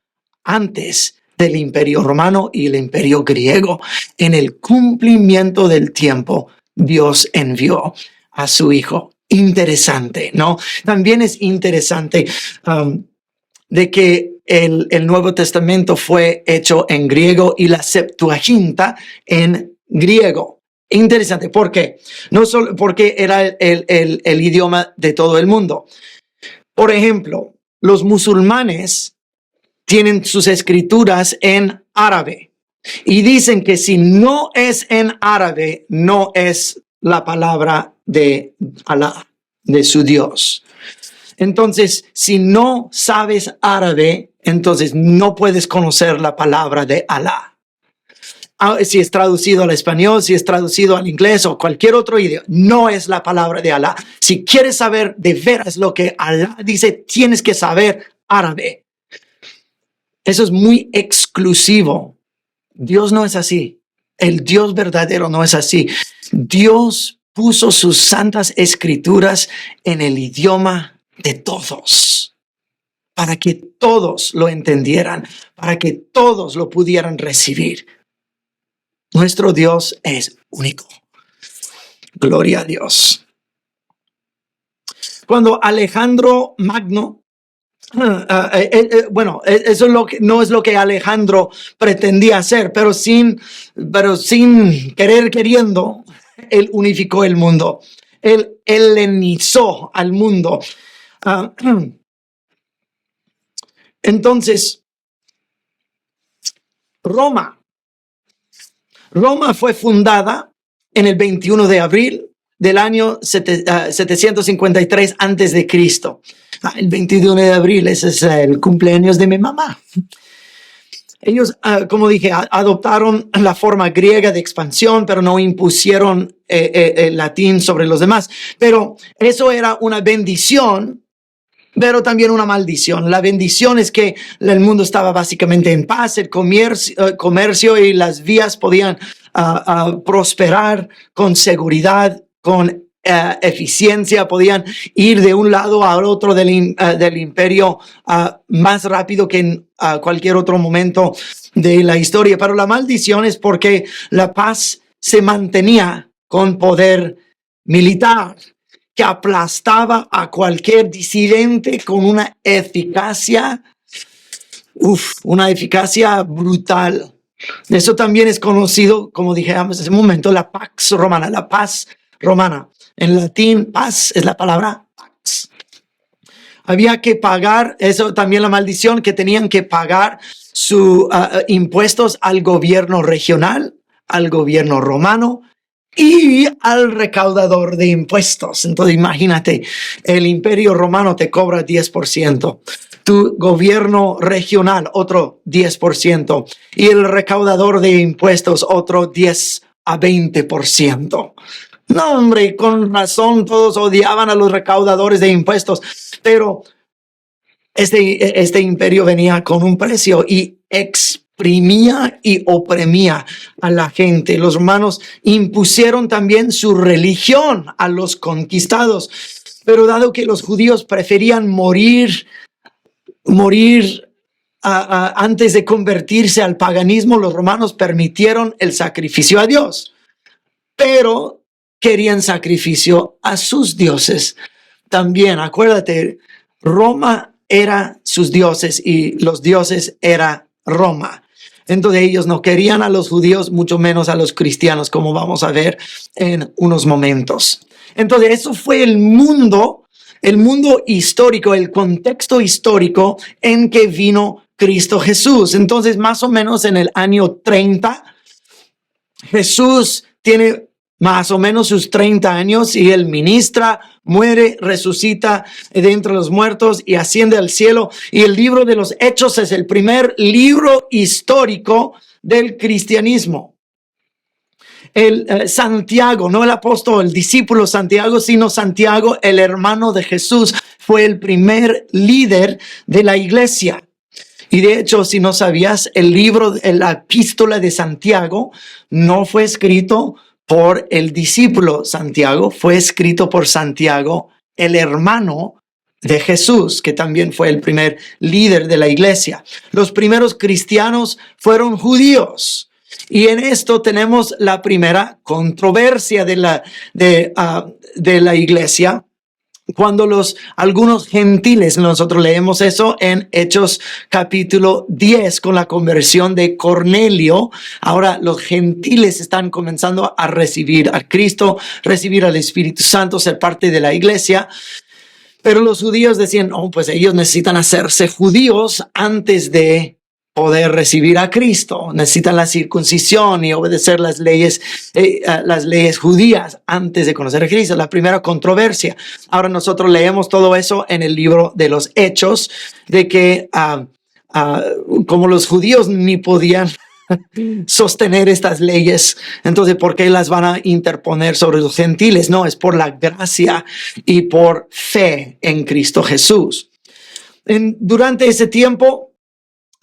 antes del Imperio Romano y el Imperio Griego. En el cumplimiento del tiempo, Dios envió a su Hijo. Interesante, ¿no? También es interesante de que el Nuevo Testamento fue hecho en griego y la Septuaginta en griego. Interesante, ¿por qué? No solo porque era el idioma de todo el mundo. Por ejemplo, los musulmanes tienen sus escrituras en árabe y dicen que si no es en árabe, no es la palabra de Alá, de su Dios. Entonces, si no sabes árabe, entonces no puedes conocer la palabra de Alá. Si es traducido al español, si es traducido al inglés o cualquier otro idioma, no es la palabra de Alá. Si quieres saber de veras lo que Alá dice, tienes que saber árabe. Eso es muy exclusivo. Dios no es así. El Dios verdadero no es así. Dios puso sus santas escrituras en el idioma de todos, para que todos lo entendieran, para que todos lo pudieran recibir. Nuestro Dios es único. Gloria a Dios. Cuando Alejandro Magno, eso es no es lo que Alejandro pretendía hacer, pero sin queriendo, él unificó el mundo. Él helenizó al mundo. Entonces, Roma fue fundada en el 21 de abril del año 753 antes de Cristo. El 21 de abril, ese es el cumpleaños de mi mamá. Ellos, como dije, adoptaron la forma griega de expansión, pero no impusieron el latín sobre los demás. Pero eso era una bendición, pero también una maldición. La bendición es que el mundo estaba básicamente en paz, el comercio y las vías podían prosperar con seguridad, con eficiencia, podían ir de un lado al otro del imperio más rápido que en cualquier otro momento de la historia. Pero la maldición es porque la paz se mantenía con poder militar, que aplastaba a cualquier disidente con una eficacia brutal. Eso también es conocido, como dije antes, en ese momento, la Pax Romana, la paz romana. En latín, paz es la palabra pax. Había que pagar, eso también la maldición, que tenían que pagar sus impuestos al gobierno regional, al gobierno romano, y al recaudador de impuestos. Entonces, imagínate, el Imperio Romano te cobra 10%, tu gobierno regional otro 10%, y el recaudador de impuestos otro 10 a 20%. No, hombre, con razón todos odiaban a los recaudadores de impuestos, pero este imperio venía con un precio y exprimía y oprimía a la gente. Los romanos impusieron también su religión a los conquistados, pero dado que los judíos preferían morir antes de convertirse al paganismo, los romanos permitieron el sacrificio a Dios, pero querían sacrificio a sus dioses también. Acuérdate, Roma era sus dioses y los dioses era Roma. Entonces ellos no querían a los judíos, mucho menos a los cristianos, como vamos a ver en unos momentos. Entonces eso fue el mundo histórico, el contexto histórico en que vino Cristo Jesús. Entonces, más o menos en el año 30, Jesús tiene más o menos sus 30 años y él ministra, muere, resucita de entre los muertos y asciende al cielo. Y el libro de los Hechos es el primer libro histórico del cristianismo. Santiago, no el apóstol, el discípulo Santiago, sino Santiago, el hermano de Jesús, fue el primer líder de la iglesia. Y de hecho, si no sabías, la epístola de Santiago no fue escrito por el discípulo Santiago, fue escrito por Santiago, el hermano de Jesús, que también fue el primer líder de la iglesia. Los primeros cristianos fueron judíos. Y en esto tenemos la primera controversia de la iglesia. Cuando algunos gentiles, nosotros leemos eso en Hechos capítulo 10 con la conversión de Cornelio. Ahora los gentiles están comenzando a recibir a Cristo, recibir al Espíritu Santo, ser parte de la iglesia. Pero los judíos decían, pues ellos necesitan hacerse judíos antes de poder recibir a Cristo. Necesitan la circuncisión y obedecer las leyes judías antes de conocer a Cristo. La primera controversia. Ahora nosotros leemos todo eso en el libro de los Hechos, de que como los judíos ni podían sostener estas leyes, entonces ¿por qué las van a interponer sobre los gentiles? No, es por la gracia y por fe en Cristo Jesús. Durante ese tiempo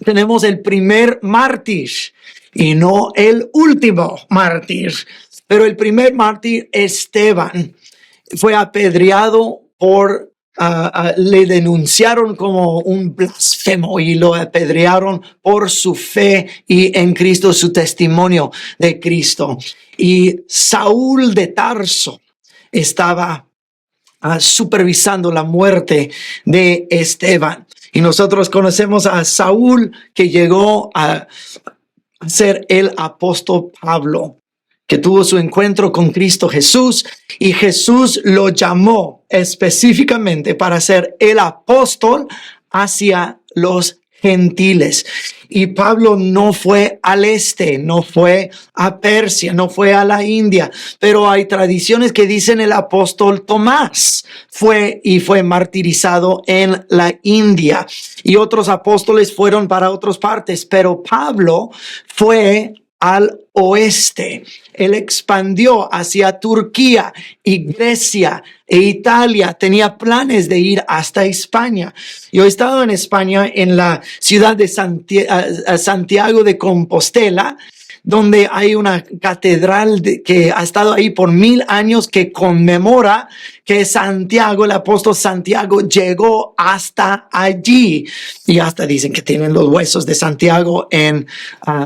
tenemos el primer mártir y no el último mártir, pero el primer mártir, Esteban, fue apedreado le denunciaron como un blasfemo y lo apedrearon por su fe y en Cristo, su testimonio de Cristo. Y Saúl de Tarso estaba supervisando la muerte de Esteban. Y nosotros conocemos a Saúl, que llegó a ser el apóstol Pablo, que tuvo su encuentro con Cristo Jesús y Jesús lo llamó específicamente para ser el apóstol hacia los gentiles. Y Pablo no fue al este, no fue a Persia, no fue a la India, pero hay tradiciones que dicen el apóstol Tomás fue martirizado en la India y otros apóstoles fueron para otras partes, pero Pablo fue al oeste. Él expandió hacia Turquía y Grecia e Italia. Tenía planes de ir hasta España. Yo he estado en España, en la ciudad de Santiago de Compostela, donde hay una catedral que ha estado ahí por 1000 años que conmemora que Santiago, el apóstol Santiago, llegó hasta allí. Y hasta dicen que tienen los huesos de Santiago en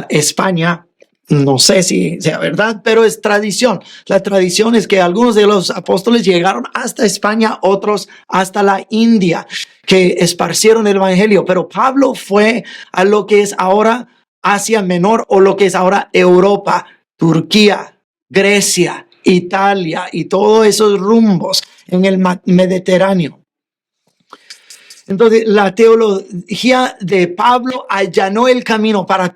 España. No sé si sea verdad, pero es tradición. La tradición es que algunos de los apóstoles llegaron hasta España, otros hasta la India, que esparcieron el evangelio. Pero Pablo fue a lo que es ahora Asia Menor o lo que es ahora Europa, Turquía, Grecia, Italia y todos esos rumbos en el Mediterráneo. Entonces, la teología de Pablo allanó el camino para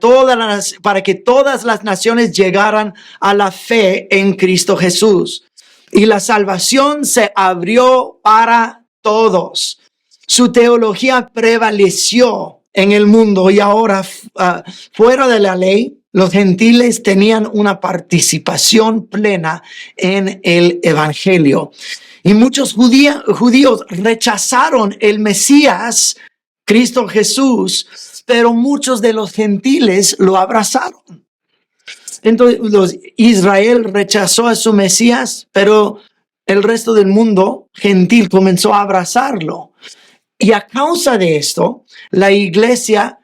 que todas las naciones llegaran a la fe en Cristo Jesús. Y la salvación se abrió para todos. Su teología prevaleció en el mundo y ahora, fuera de la ley, los gentiles tenían una participación plena en el evangelio. Y muchos judíos rechazaron el Mesías, Cristo Jesús, pero muchos de los gentiles lo abrazaron. Entonces, Israel rechazó a su Mesías, pero el resto del mundo gentil comenzó a abrazarlo. Y a causa de esto, la iglesia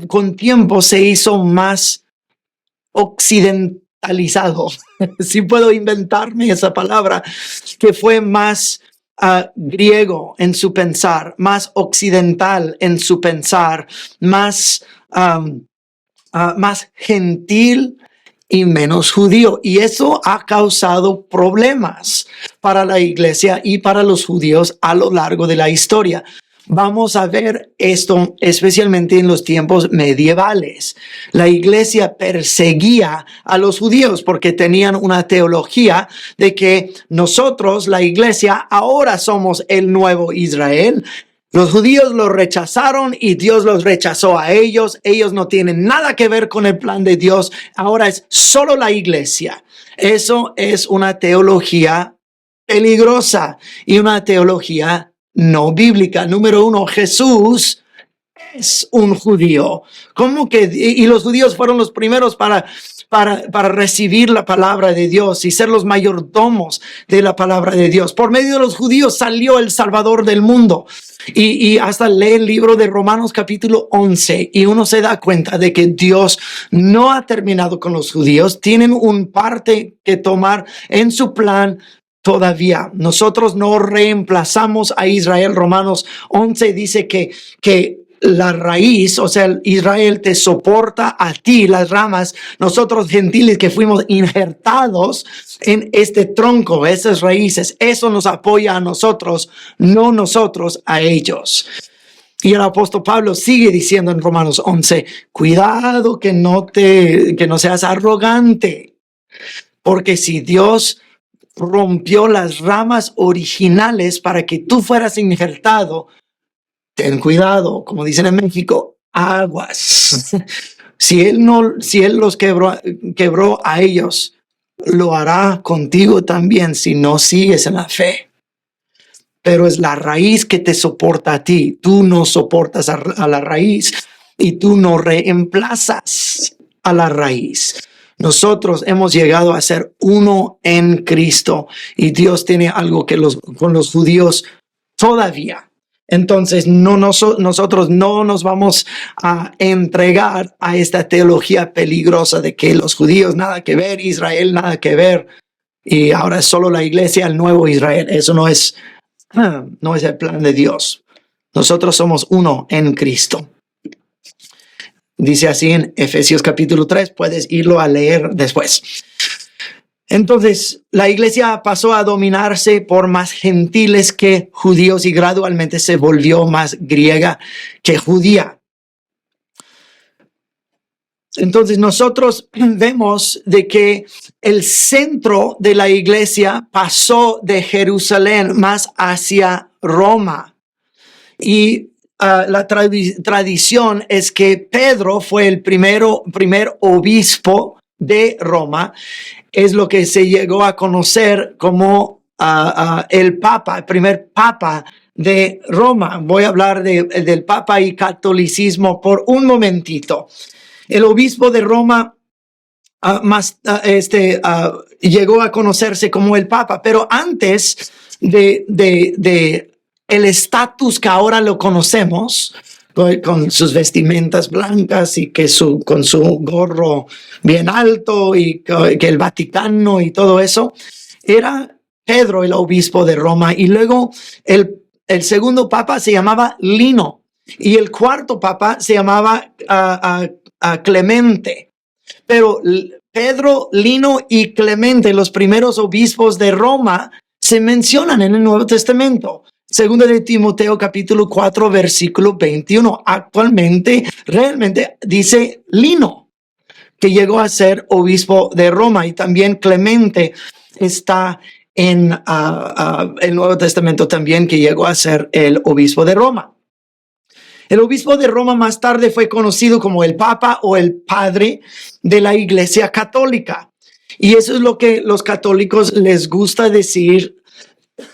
con tiempo se hizo más occidentalizado. Si puedo inventarme esa palabra, que fue más griego en su pensar, más occidental en su pensar, más gentil y menos judío. Y eso ha causado problemas para la iglesia y para los judíos a lo largo de la historia. Vamos a ver esto especialmente en los tiempos medievales. La iglesia perseguía a los judíos porque tenían una teología de que nosotros, la iglesia, ahora somos el nuevo Israel. Los judíos los rechazaron y Dios los rechazó a ellos. Ellos no tienen nada que ver con el plan de Dios. Ahora es solo la iglesia. Eso es una teología peligrosa y una teología no bíblica. Número uno, Jesús es un judío. ¿Cómo que? Y los judíos fueron los primeros para recibir la palabra de Dios y ser los mayordomos de la palabra de Dios. Por medio de los judíos salió el Salvador del mundo. Y hasta lee el libro de Romanos capítulo 11 y uno se da cuenta de que Dios no ha terminado con los judíos. Tienen un parte que tomar en su plan. Todavía nosotros no reemplazamos a Israel. Romanos 11 dice que la raíz, o sea, Israel te soporta a ti, las ramas, nosotros gentiles que fuimos injertados en este tronco, esas raíces, eso nos apoya a nosotros, no nosotros a ellos. Y el apóstol Pablo sigue diciendo en Romanos 11, cuidado que no seas arrogante, porque si Dios rompió las ramas originales para que tú fueras injertado, ten cuidado, como dicen en México, aguas. Si él los quebró a ellos, lo hará contigo también si no sigues en la fe. Pero es la raíz que te soporta a ti. Tú no soportas a la raíz y tú no reemplazas a la raíz. Nosotros hemos llegado a ser uno en Cristo y Dios tiene algo con los judíos todavía. Entonces nosotros no nos vamos a entregar a esta teología peligrosa de que los judíos nada que ver, Israel nada que ver y ahora es solo la iglesia, el nuevo Israel. Eso no es el plan de Dios. Nosotros somos uno en Cristo. Dice así en Efesios capítulo 3, puedes irlo a leer después. Entonces, la iglesia pasó a dominarse por más gentiles que judíos y gradualmente se volvió más griega que judía. Entonces, nosotros vemos de que el centro de la iglesia pasó de Jerusalén más hacia Roma. Y la tradición es que Pedro fue el primer obispo de Roma. Es lo que se llegó a conocer como el Papa, el primer Papa de Roma. Voy a hablar del Papa y catolicismo por un momentito. El obispo de Roma llegó a conocerse como el Papa, pero antes de el estatus que ahora lo conocemos, con sus vestimentas blancas y con su gorro bien alto y que el Vaticano y todo eso, era Pedro el obispo de Roma. Y luego el segundo papa se llamaba Lino y el cuarto papa se llamaba Clemente. Pero Pedro, Lino y Clemente, los primeros obispos de Roma, se mencionan en el Nuevo Testamento. Segunda de Timoteo capítulo 4 versículo 21. Actualmente realmente dice Lino, que llegó a ser obispo de Roma, y también Clemente está en el Nuevo Testamento también, que llegó a ser el obispo de Roma. El obispo de Roma más tarde fue conocido como el Papa o el Padre de la Iglesia Católica. Y eso es lo que los católicos les gusta decir.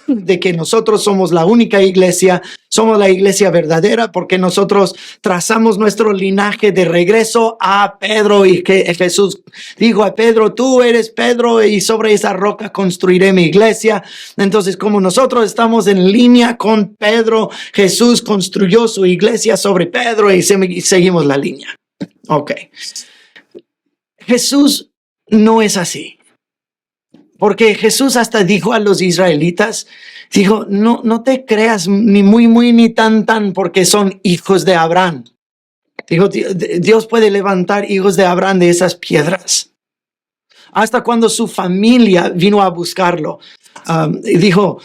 de que nosotros somos la única iglesia, somos la iglesia verdadera, porque nosotros trazamos nuestro linaje de regreso a Pedro, y que Jesús dijo a Pedro: tú eres Pedro y sobre esa roca construiré mi iglesia. Entonces, como nosotros estamos en línea con Pedro, Jesús construyó su iglesia sobre Pedro y seguimos la línea. Ok. Jesús no es así. Porque Jesús hasta dijo a los israelitas, dijo: no te creas ni muy ni tan, porque son hijos de Abraham. Dijo: Dios puede levantar hijos de Abraham de esas piedras. Hasta cuando su familia vino a buscarlo, dijo: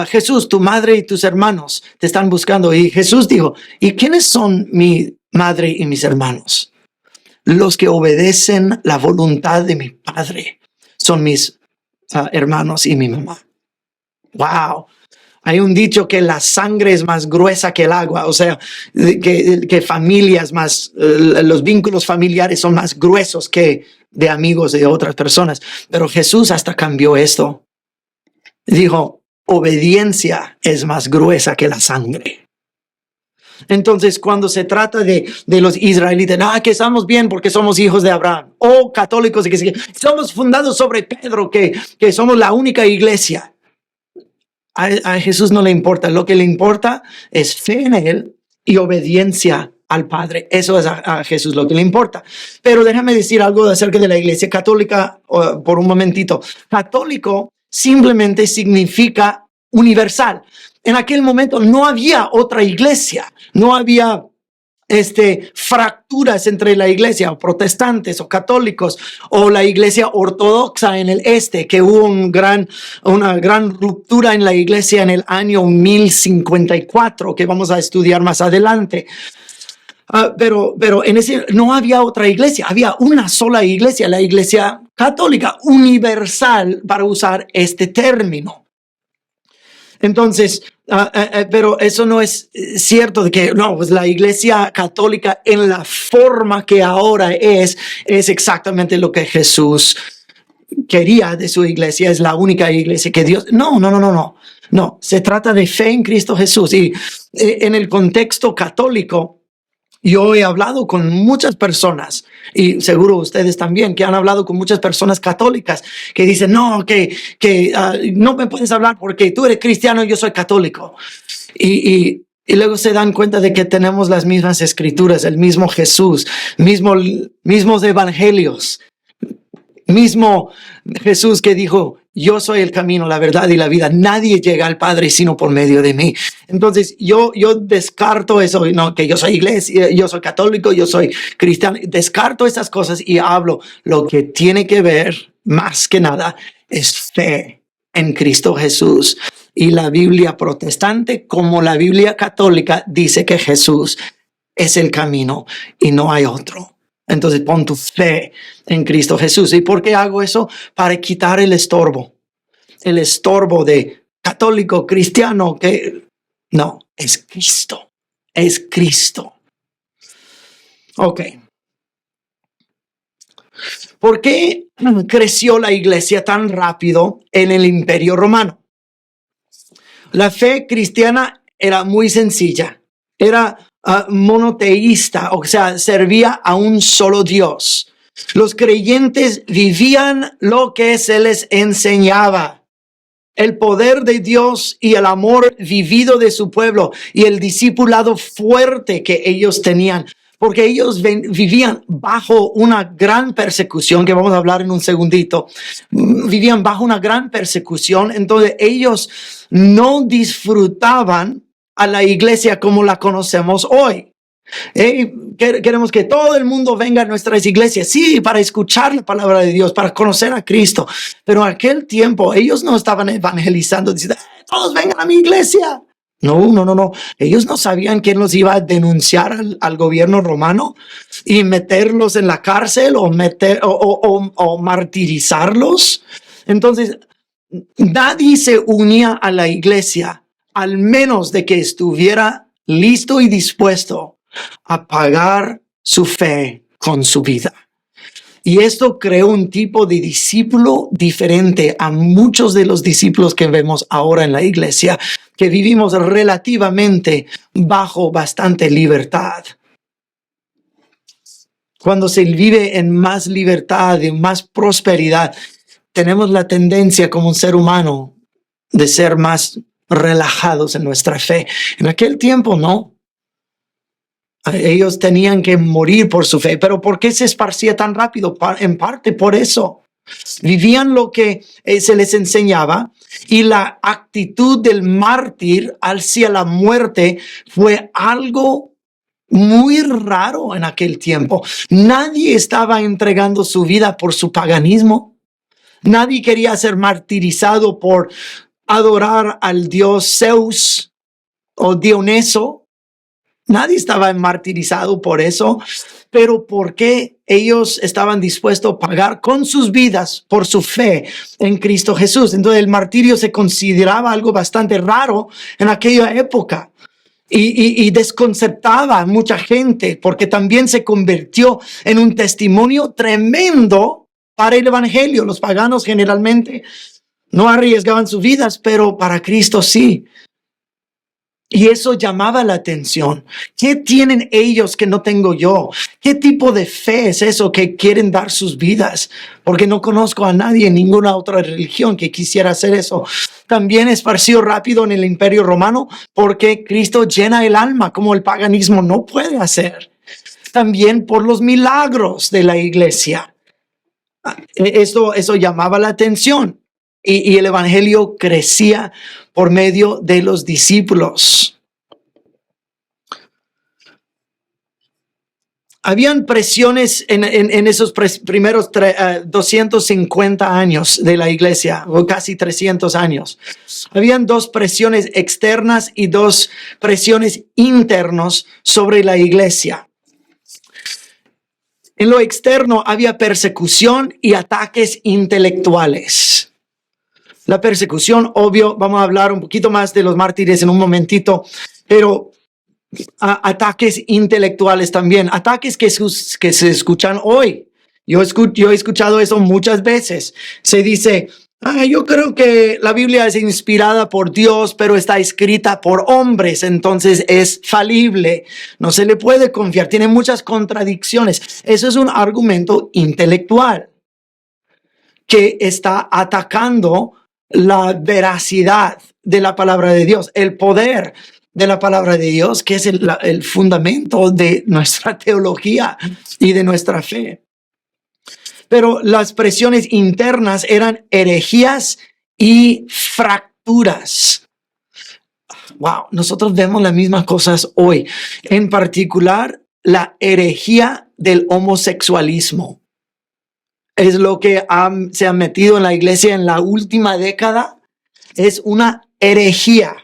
Jesús, tu madre y tus hermanos te están buscando. Y Jesús dijo: ¿y quiénes son mi madre y mis hermanos? Los que obedecen la voluntad de mi Padre son mis hermanos y mi mamá. Wow. Hay un dicho que la sangre es más gruesa que el agua, o sea, que familias más, los vínculos familiares son más gruesos que de amigos de otras personas. Pero Jesús hasta cambió esto. Dijo: obediencia es más gruesa que la sangre. Entonces, cuando se trata de los israelitas, que estamos bien porque somos hijos de Abraham, o católicos, que somos fundados sobre Pedro, que somos la única iglesia. A Jesús no le importa. Lo que le importa es fe en Él y obediencia al Padre. Eso es a Jesús lo que le importa. Pero déjame decir algo acerca de la iglesia católica por un momentito. Católico simplemente significa universal. En aquel momento no había otra iglesia, no había fracturas entre la iglesia, o protestantes o católicos, o la iglesia ortodoxa en el este, que hubo una gran ruptura en la iglesia en el año 1054, que vamos a estudiar más adelante. Pero en ese no había otra iglesia, había una sola iglesia, la iglesia católica universal, para usar este término. Entonces, pero eso no es cierto de que no, pues la iglesia católica en la forma que ahora es exactamente lo que Jesús quería de su iglesia. Es la única iglesia que Dios... No, se trata de fe en Cristo Jesús. Y en el contexto católico, yo he hablado con muchas personas, y seguro ustedes también, que han hablado con muchas personas católicas que dicen: no, que no me puedes hablar porque tú eres cristiano y yo soy católico. Y luego se dan cuenta de que tenemos las mismas escrituras, el mismo Jesús, mismos evangelios, mismo Jesús que dijo: yo soy el camino, la verdad y la vida. Nadie llega al Padre sino por medio de mí. Entonces yo descarto eso, no, que yo soy iglesia, yo soy católico, yo soy cristiano. Descarto esas cosas y hablo. Lo que tiene que ver más que nada es fe en Cristo Jesús. Y la Biblia protestante, como la Biblia católica, dice que Jesús es el camino y no hay otro. Entonces pon tu fe en Cristo Jesús. ¿Y por qué hago eso? Para quitar el estorbo. El estorbo de católico, cristiano, que no, es Cristo. Es Cristo. Ok. ¿Por qué creció la iglesia tan rápido en el Imperio Romano? La fe cristiana era muy sencilla. Era monoteísta, o sea, servía a un solo Dios. Los creyentes vivían lo que se les enseñaba. El poder de Dios y el amor vivido de su pueblo y el discipulado fuerte que ellos tenían, porque ellos vivían bajo una gran persecución, que vamos a hablar en un segundito. Vivían bajo una gran persecución, entonces ellos no disfrutaban a la iglesia como la conocemos hoy. Queremos que todo el mundo venga a nuestras iglesias, sí, para escuchar la palabra de Dios, para conocer a Cristo. Pero en aquel tiempo ellos no estaban evangelizando, diciendo: todos vengan a mi iglesia. No. Ellos no sabían quién los iba a denunciar al gobierno romano y meterlos en la cárcel o martirizarlos. Entonces, nadie se unía a la iglesia al menos de que estuviera listo y dispuesto a pagar su fe con su vida. Y esto creó un tipo de discípulo diferente a muchos de los discípulos que vemos ahora en la iglesia, que vivimos relativamente bajo bastante libertad. Cuando se vive en más libertad, en más prosperidad, tenemos la tendencia como un ser humano de ser más relajados en nuestra fe. En aquel tiempo, no. Ellos tenían que morir por su fe. ¿Pero por qué se esparcía tan rápido? En parte por eso. Vivían lo que se les enseñaba, y la actitud del mártir hacia la muerte fue algo muy raro en aquel tiempo. Nadie estaba entregando su vida por su paganismo. Nadie quería ser martirizado por adorar al dios Zeus o Dioniso. Nadie estaba martirizado por eso, pero ¿por qué ellos estaban dispuestos a pagar con sus vidas por su fe en Cristo Jesús? Entonces el martirio se consideraba algo bastante raro en aquella época y desconcertaba a mucha gente, porque también se convirtió en un testimonio tremendo para el evangelio. Los paganos generalmente no arriesgaban sus vidas, pero para Cristo sí. Y eso llamaba la atención. ¿Qué tienen ellos que no tengo yo? ¿Qué tipo de fe es eso que quieren dar sus vidas? Porque no conozco a nadie en ninguna otra religión que quisiera hacer eso. También esparció rápido en el Imperio Romano, porque Cristo llena el alma como el paganismo no puede hacer. También por los milagros de la iglesia. Eso llamaba la atención. Y el evangelio crecía por medio de los discípulos. Habían presiones en esos primeros 250 años de la iglesia, o casi 300 años. Habían dos presiones externas y dos presiones internas sobre la iglesia. En lo externo había persecución y ataques intelectuales. La persecución, obvio, vamos a hablar un poquito más de los mártires en un momentito, pero ataques intelectuales también, ataques que se escuchan hoy. Yo he escuchado eso muchas veces. Se dice, yo creo que la Biblia es inspirada por Dios, pero está escrita por hombres, entonces es falible. No se le puede confiar, tiene muchas contradicciones. Eso es un argumento intelectual que está atacando la veracidad de la palabra de Dios, el poder de la palabra de Dios, que es el fundamento de nuestra teología y de nuestra fe. Pero las presiones internas eran herejías y fracturas. Wow, nosotros vemos las mismas cosas hoy, en particular la herejía del homosexualismo. Es lo que se ha metido en la iglesia en la última década. Es una herejía.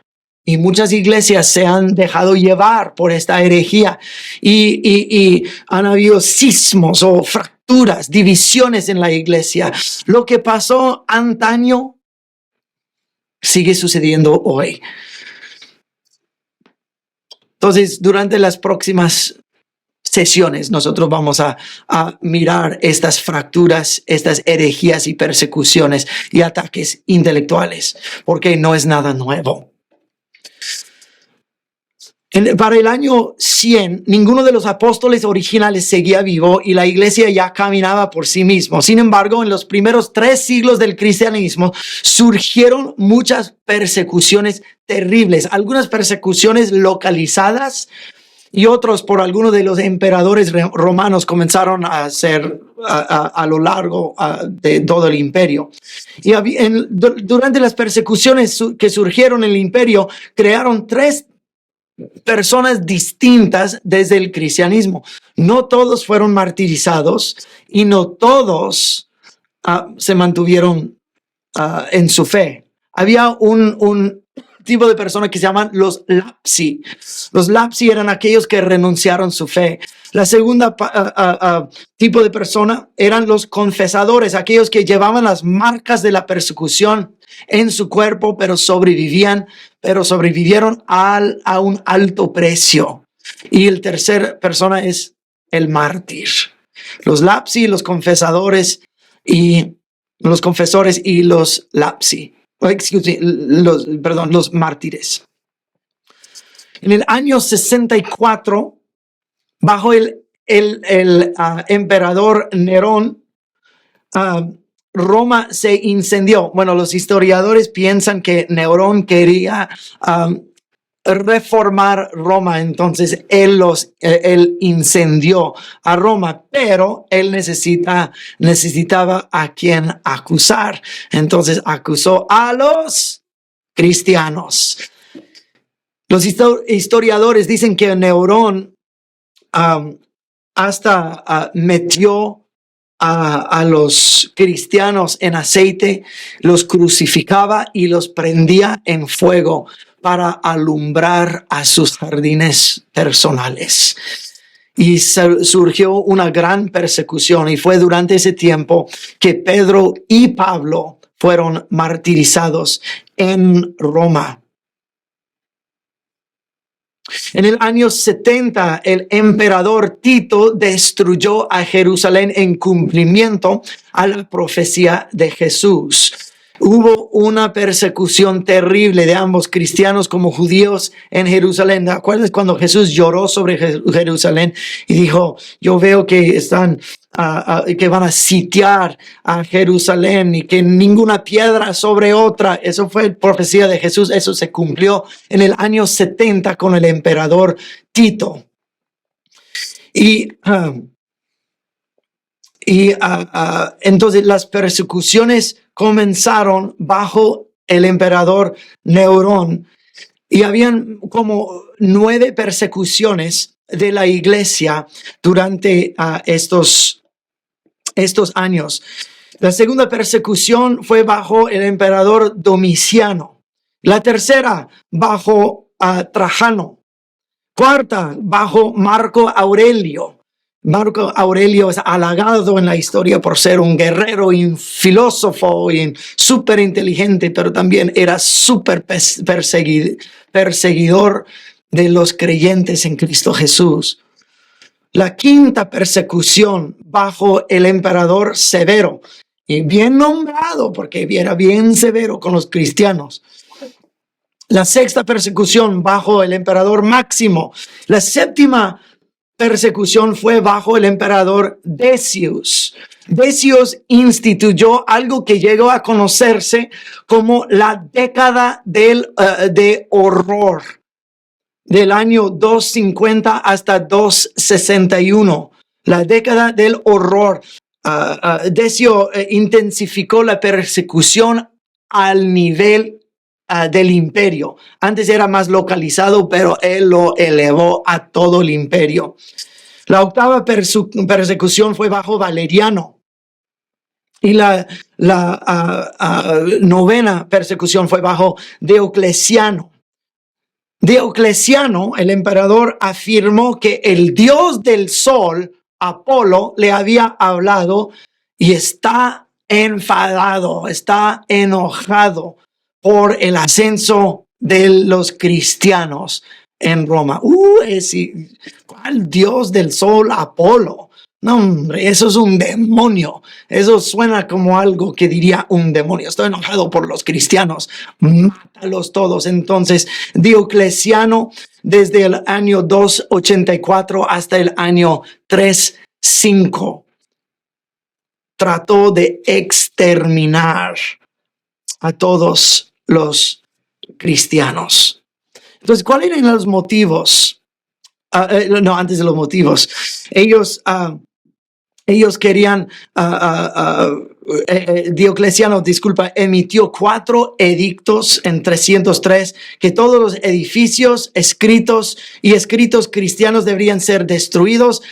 Y muchas iglesias se han dejado llevar por esta herejía. Y han habido cismos o fracturas, divisiones en la iglesia. Lo que pasó antaño sigue sucediendo hoy. Entonces, durante las próximas sesiones nosotros vamos a mirar estas fracturas, estas herejías y persecuciones y ataques intelectuales, porque no es nada nuevo. Para el año 100, ninguno de los apóstoles originales seguía vivo y la iglesia ya caminaba por sí mismo. Sin embargo, en los primeros 3 siglos del cristianismo surgieron muchas persecuciones terribles, algunas persecuciones localizadas, y otros por algunos de los emperadores romanos comenzaron a hacer a lo largo de todo el imperio. Y durante las persecuciones que surgieron en el imperio, crearon 3 personas distintas desde el cristianismo. No todos fueron martirizados y no todos se mantuvieron en su fe. Había un tipo de personas que se llaman los lapsi. Los lapsi eran aquellos que renunciaron su fe. La segunda tipo de persona eran los confesadores, aquellos que llevaban las marcas de la persecución en su cuerpo, pero sobrevivieron a un alto precio. Y el tercer persona es el mártir. los lapsi, los confesores y los lapsi. Los mártires. En el año 64, bajo el emperador Nerón, Roma se incendió. Bueno, los historiadores piensan que Nerón quería reformar Roma, entonces él incendió a Roma, pero él necesitaba a quien acusar, entonces acusó a los cristianos. Los historiadores dicen que Nerón hasta metió a los cristianos en aceite, los crucificaba y los prendía en fuego para alumbrar a sus jardines personales. Y surgió una gran persecución, y fue durante ese tiempo que Pedro y Pablo fueron martirizados en Roma. En el año 70, el emperador Tito destruyó a Jerusalén en cumplimiento a la profecía de Jesús. Hubo una persecución terrible de ambos, cristianos como judíos, en Jerusalén. ¿Te acuerdas cuando Jesús lloró sobre Jerusalén y dijo, yo veo que que van a sitiar a Jerusalén y que ninguna piedra sobre otra? Eso fue profecía de Jesús. Eso se cumplió en el año 70 con el emperador Tito. Entonces las persecuciones comenzaron bajo el emperador Nerón, y habían como 9 persecuciones de la iglesia durante estos años. La segunda persecución fue bajo el emperador Domiciano. La tercera bajo Trajano. Cuarta bajo Marco Aurelio. Marco Aurelio es halagado en la historia por ser un guerrero y un filósofo y súper inteligente, pero también era súper perseguidor de los creyentes en Cristo Jesús. La quinta persecución bajo el emperador Severo, y bien nombrado porque era bien severo con los cristianos. La sexta persecución bajo el emperador Máximo. La séptima persecución fue bajo el emperador Decius. Decius instituyó algo que llegó a conocerse como la década de horror, del año 250 hasta 261. La década del horror. Decio intensificó la persecución al nivel del imperio. Antes era más localizado, pero él lo elevó a todo el imperio. La octava persecución fue bajo Valeriano, y la novena persecución fue bajo Diocleciano. Diocleciano, el emperador, afirmó que el dios del sol, Apolo, le había hablado y está enfadado, está enojado por el ascenso de los cristianos en Roma. ¿Cuál dios del sol? Apolo. No, hombre, eso es un demonio. Eso suena como algo que diría un demonio. Estoy enojado por los cristianos. Mátalos todos. Entonces, Diocleciano, desde el año 284 hasta el año 35, trató de exterminar a todos los cristianos. Entonces, ¿cuáles eran los motivos? Antes de los motivos. Ellos querían, Diocleciano, emitió 4 edictos en 303, que todos los edificios escritos cristianos deberían ser destruidos.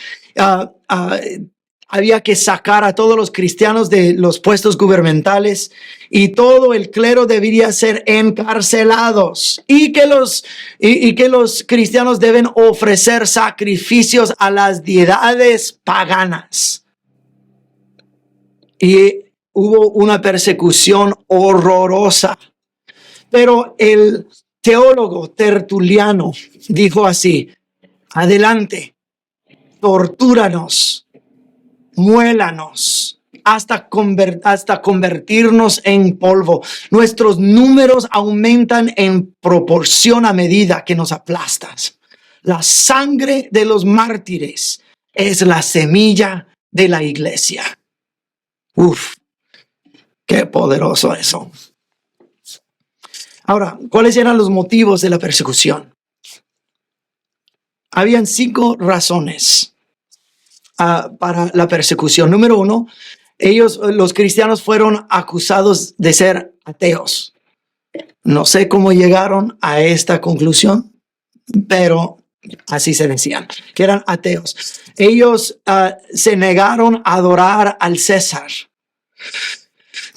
Había que sacar a todos los cristianos de los puestos gubernamentales, y todo el clero debería ser encarcelados, y que los cristianos deben ofrecer sacrificios a las deidades paganas. Y hubo una persecución horrorosa. Pero el teólogo Tertuliano dijo así: adelante, tortúranos, muélanos hasta convertirnos en polvo. Nuestros números aumentan en proporción a medida que nos aplastas. La sangre de los mártires es la semilla de la iglesia. Uf, qué poderoso eso. Ahora, ¿cuáles eran los motivos de la persecución? Habían 5 razones para la persecución. Número 1, los cristianos fueron acusados de ser ateos. No sé cómo llegaron a esta conclusión, pero así se decían, que eran ateos. Ellos se negaron a adorar al César,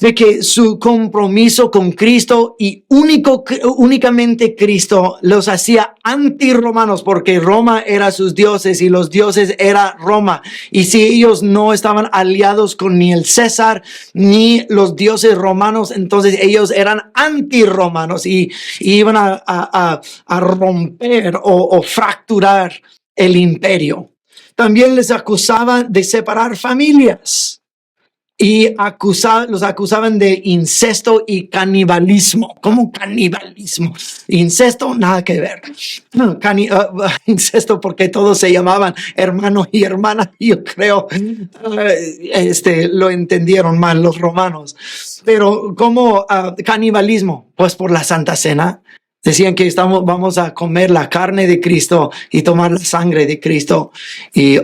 de que su compromiso con Cristo y únicamente Cristo los hacía antirromanos, porque Roma era sus dioses y los dioses era Roma. Y si ellos no estaban aliados con ni el César ni los dioses romanos, entonces ellos eran antirromanos y iban a romper o fracturar el imperio. También les acusaban de separar familias. Y los acusaban de incesto y canibalismo. ¿Cómo canibalismo? Incesto, nada que ver. Incesto porque todos se llamaban hermano y hermana. Yo creo lo entendieron mal los romanos. Pero ¿cómo canibalismo? Pues por la Santa Cena. Decían que vamos a comer la carne de Cristo y tomar la sangre de Cristo. Y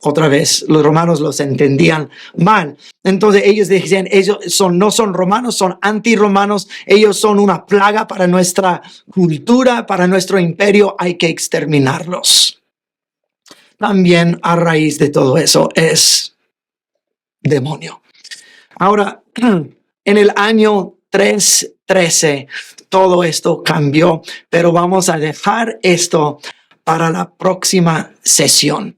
otra vez, los romanos los entendían mal. Entonces ellos decían, ellos no son romanos, son antirromanos. Ellos son una plaga para nuestra cultura, para nuestro imperio. Hay que exterminarlos. También a raíz de todo eso es demonio. Ahora, en el año 313, todo esto cambió, pero vamos a dejar esto para la próxima sesión.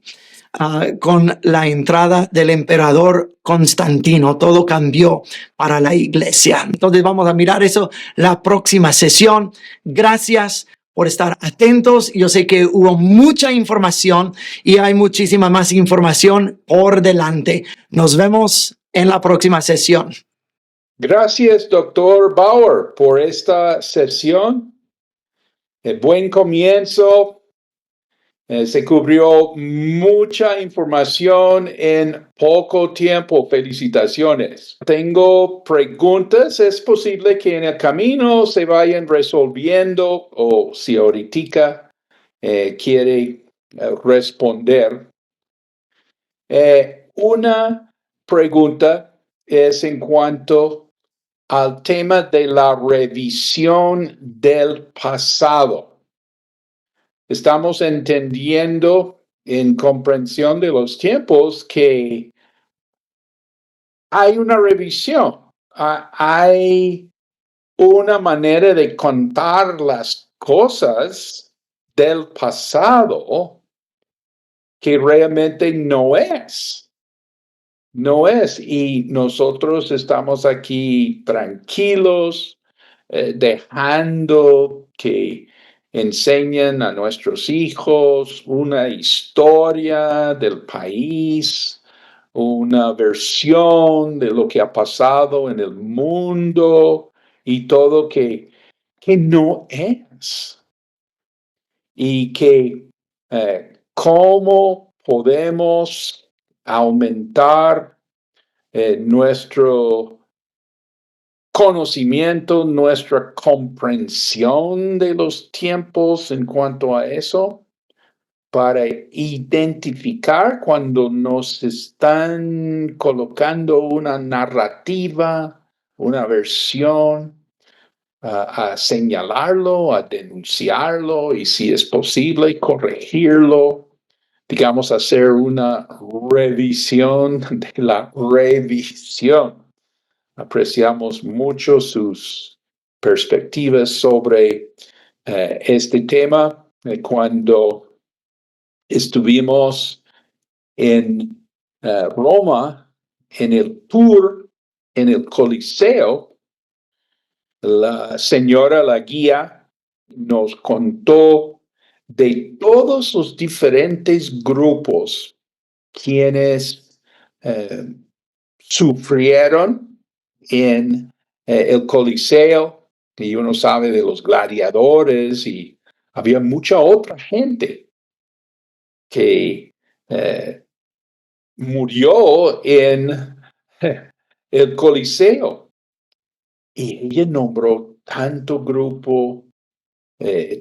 Con la entrada del emperador Constantino, todo cambió para la iglesia. Entonces vamos a mirar eso la próxima sesión. Gracias por estar atentos. Yo sé que hubo mucha información y hay muchísima más información por delante. Nos vemos en la próxima sesión. Gracias, Dr. Bauer, por esta sesión. Buen comienzo. Se cubrió mucha información en poco tiempo. Felicitaciones. Tengo preguntas. Es posible que en el camino se vayan resolviendo o si ahorita quiere responder. Una pregunta es en cuanto al tema de la revisión del pasado. Estamos entendiendo en comprensión de los tiempos que hay una revisión, hay una manera de contar las cosas del pasado que realmente no es. No es. Y nosotros estamos aquí tranquilos, dejando que enseñen a nuestros hijos una historia del país, una versión de lo que ha pasado en el mundo y todo que no es. Y que cómo podemos aumentar nuestro conocimiento, nuestra comprensión de los tiempos en cuanto a eso, para identificar cuando nos están colocando una narrativa, una versión, a señalarlo, a denunciarlo y si es posible corregirlo, digamos hacer una revisión de la revisión. Apreciamos mucho sus perspectivas sobre este tema. Cuando estuvimos en Roma, en el tour, en el Coliseo, la guía, nos contó de todos los diferentes grupos quienes sufrieron en el Coliseo, y uno sabe de los gladiadores, y había mucha otra gente que murió en el Coliseo. Y ella nombró tanto grupo,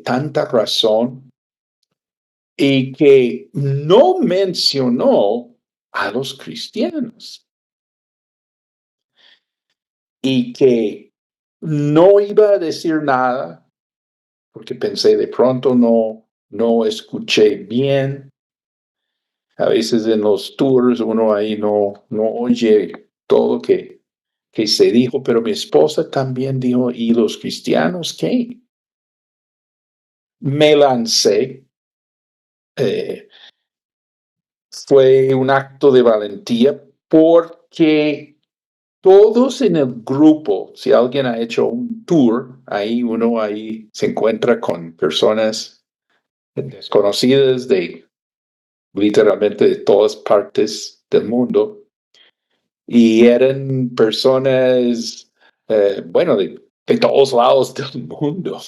tanta razón, y que no mencionó a los cristianos. Y que no iba a decir nada, porque pensé de pronto no escuché bien. A veces en los tours uno ahí no oye todo que se dijo, pero mi esposa también dijo, ¿y los cristianos qué? Me lancé. Fue un acto de valentía porque todos en el grupo, si alguien ha hecho un tour, uno ahí se encuentra con personas desconocidas de literalmente de todas partes del mundo. Y eran personas, bueno, de todos lados del mundo.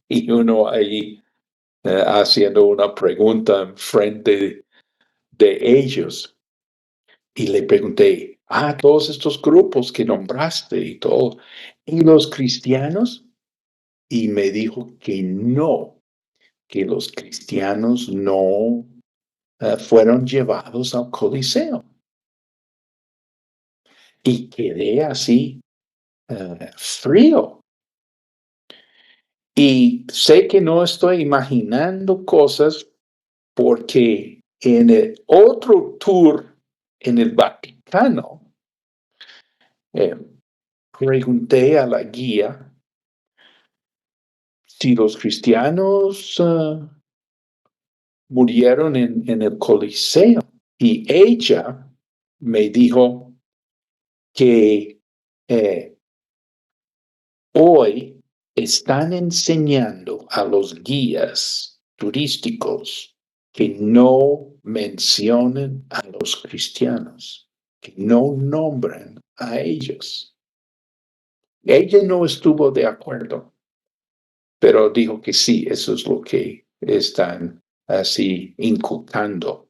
Y uno ahí haciendo una pregunta en frente de ellos. Y le pregunté, todos estos grupos que nombraste y todo, ¿y los cristianos? Y me dijo que no, que los cristianos no fueron llevados al Coliseo. Y quedé así frío. Y sé que no estoy imaginando cosas porque en el otro tour en el Vaticano, pregunté a la guía si los cristianos murieron en el Coliseo. Y ella me dijo que hoy están enseñando a los guías turísticos que no mencionen a los cristianos, que no nombren a ellos. Ella no estuvo de acuerdo, pero dijo que sí, eso es lo que están así inculcando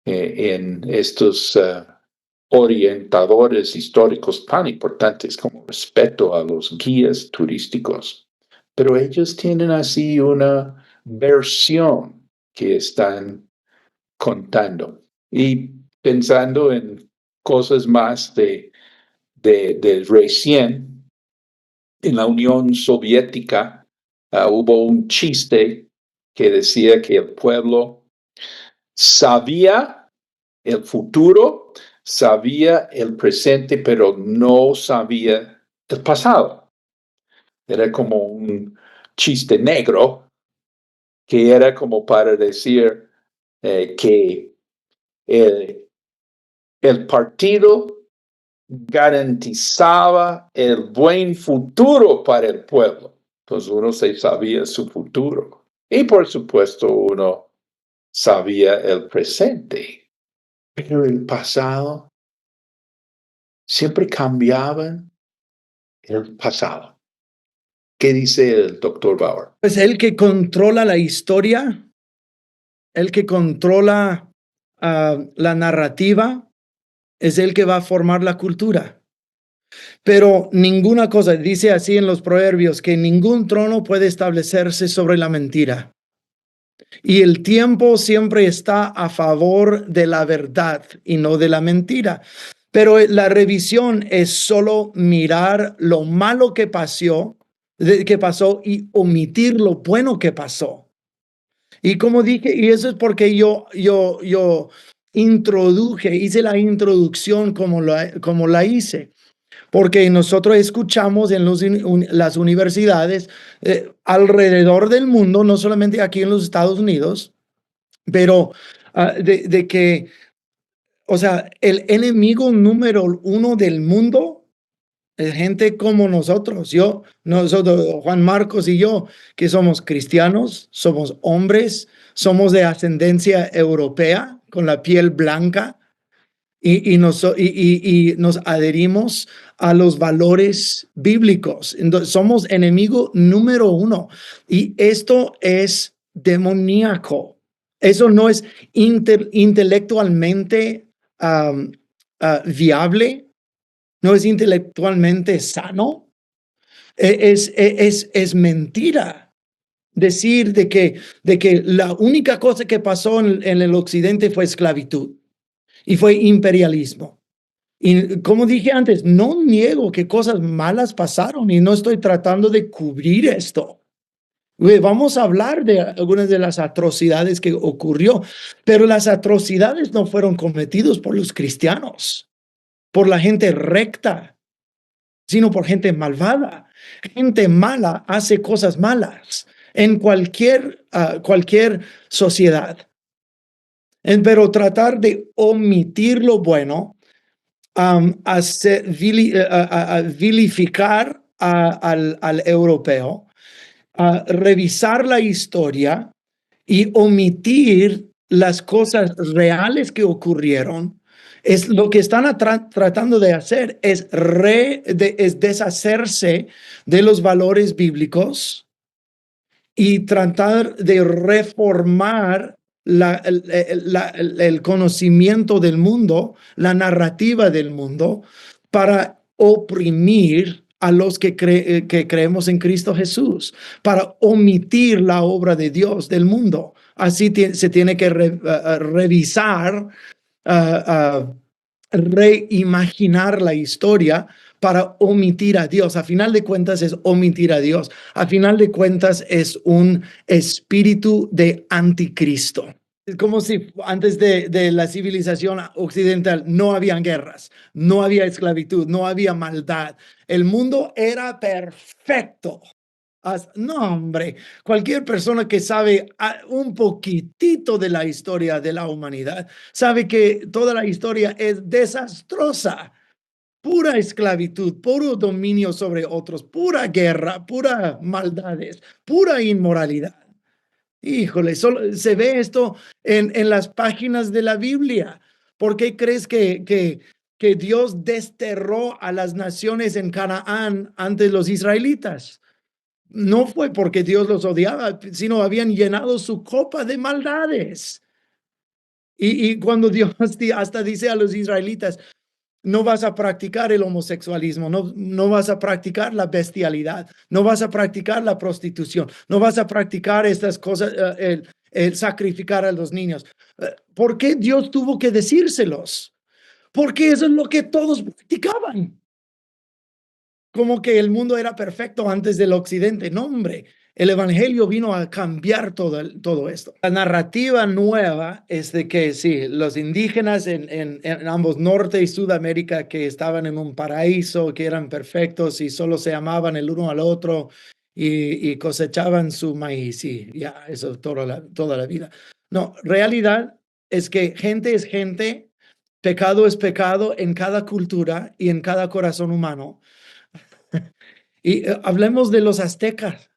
en estos orientadores históricos tan importantes como respeto a los guías turísticos. Pero ellos tienen así una versión que están contando. Y pensando en cosas más de recién, en la Unión Soviética hubo un chiste que decía que el pueblo sabía el futuro, sabía el presente, pero no sabía el pasado. Era como un chiste negro que era como para decir que el partido garantizaba el buen futuro para el pueblo. Pues uno se sabía su futuro. Y por supuesto uno sabía el presente. Pero el pasado siempre cambiaban el pasado. ¿Qué dice el doctor Bauer? Pues el que controla la historia, el que controla la narrativa, es el que va a formar la cultura. Pero ninguna cosa, dice así en los proverbios, que ningún trono puede establecerse sobre la mentira. Y el tiempo siempre está a favor de la verdad y no de la mentira. Pero la revisión es solo mirar lo malo que pasó y omitir lo bueno que pasó. Y como dije, y eso es porque yo hice la introducción como la hice. Porque nosotros escuchamos en las universidades alrededor del mundo, no solamente aquí en los Estados Unidos, pero de que, o sea, el enemigo número uno del mundo es gente como nosotros, Juan Marcos y yo, que somos cristianos, somos hombres, somos de ascendencia europea, con la piel blanca. y nos adherimos a los valores bíblicos. Entonces, somos enemigo número uno. Y esto es demoníaco. Eso no es intelectualmente viable, no es intelectualmente sano. Es mentira decir de que la única cosa que pasó en el occidente fue esclavitud y fue imperialismo. Y como dije antes, no niego que cosas malas pasaron y no estoy tratando de cubrir esto. Vamos a hablar de algunas de las atrocidades que ocurrió, pero las atrocidades no fueron cometidas por los cristianos, por la gente recta, sino por gente malvada. Gente mala hace cosas malas en cualquier sociedad. Pero tratar de omitir lo bueno, vilificar al europeo, revisar la historia y omitir las cosas reales que ocurrieron, es lo que están tratando de hacer, es deshacerse de los valores bíblicos y tratar de reformar el conocimiento del mundo, la narrativa del mundo, para oprimir a los que creemos en Cristo Jesús, para omitir la obra de Dios del mundo. Así se tiene que revisar, reimaginar la historia para omitir a Dios. A final de cuentas es omitir a Dios. A final de cuentas es un espíritu de anticristo. Es como si antes de la civilización occidental no habían guerras, no había esclavitud, no había maldad. El mundo era perfecto. No, hombre, cualquier persona que sabe un poquitito de la historia de la humanidad sabe que toda la historia es desastrosa. Pura esclavitud, puro dominio sobre otros, pura guerra, pura maldades, pura inmoralidad. Híjole, solo se ve esto en las páginas de la Biblia. ¿Por qué crees que Dios desterró a las naciones en Canaán ante los israelitas? No fue porque Dios los odiaba, sino habían llenado su copa de maldades. Y cuando Dios hasta dice a los israelitas, no vas a practicar el homosexualismo, no vas a practicar la bestialidad, no vas a practicar la prostitución, no vas a practicar estas cosas, el sacrificar a los niños. ¿Por qué Dios tuvo que decírselos? Porque eso es lo que todos practicaban. Como que el mundo era perfecto antes del occidente. No, hombre, el evangelio vino a cambiar todo esto. La narrativa nueva es de que sí, los indígenas en ambos Norte y Sudamérica que estaban en un paraíso, que eran perfectos y solo se amaban el uno al otro y cosechaban su maíz y ya, eso toda la vida. No, realidad es que gente es gente, pecado es pecado en cada cultura y en cada corazón humano. Y hablemos de los aztecas.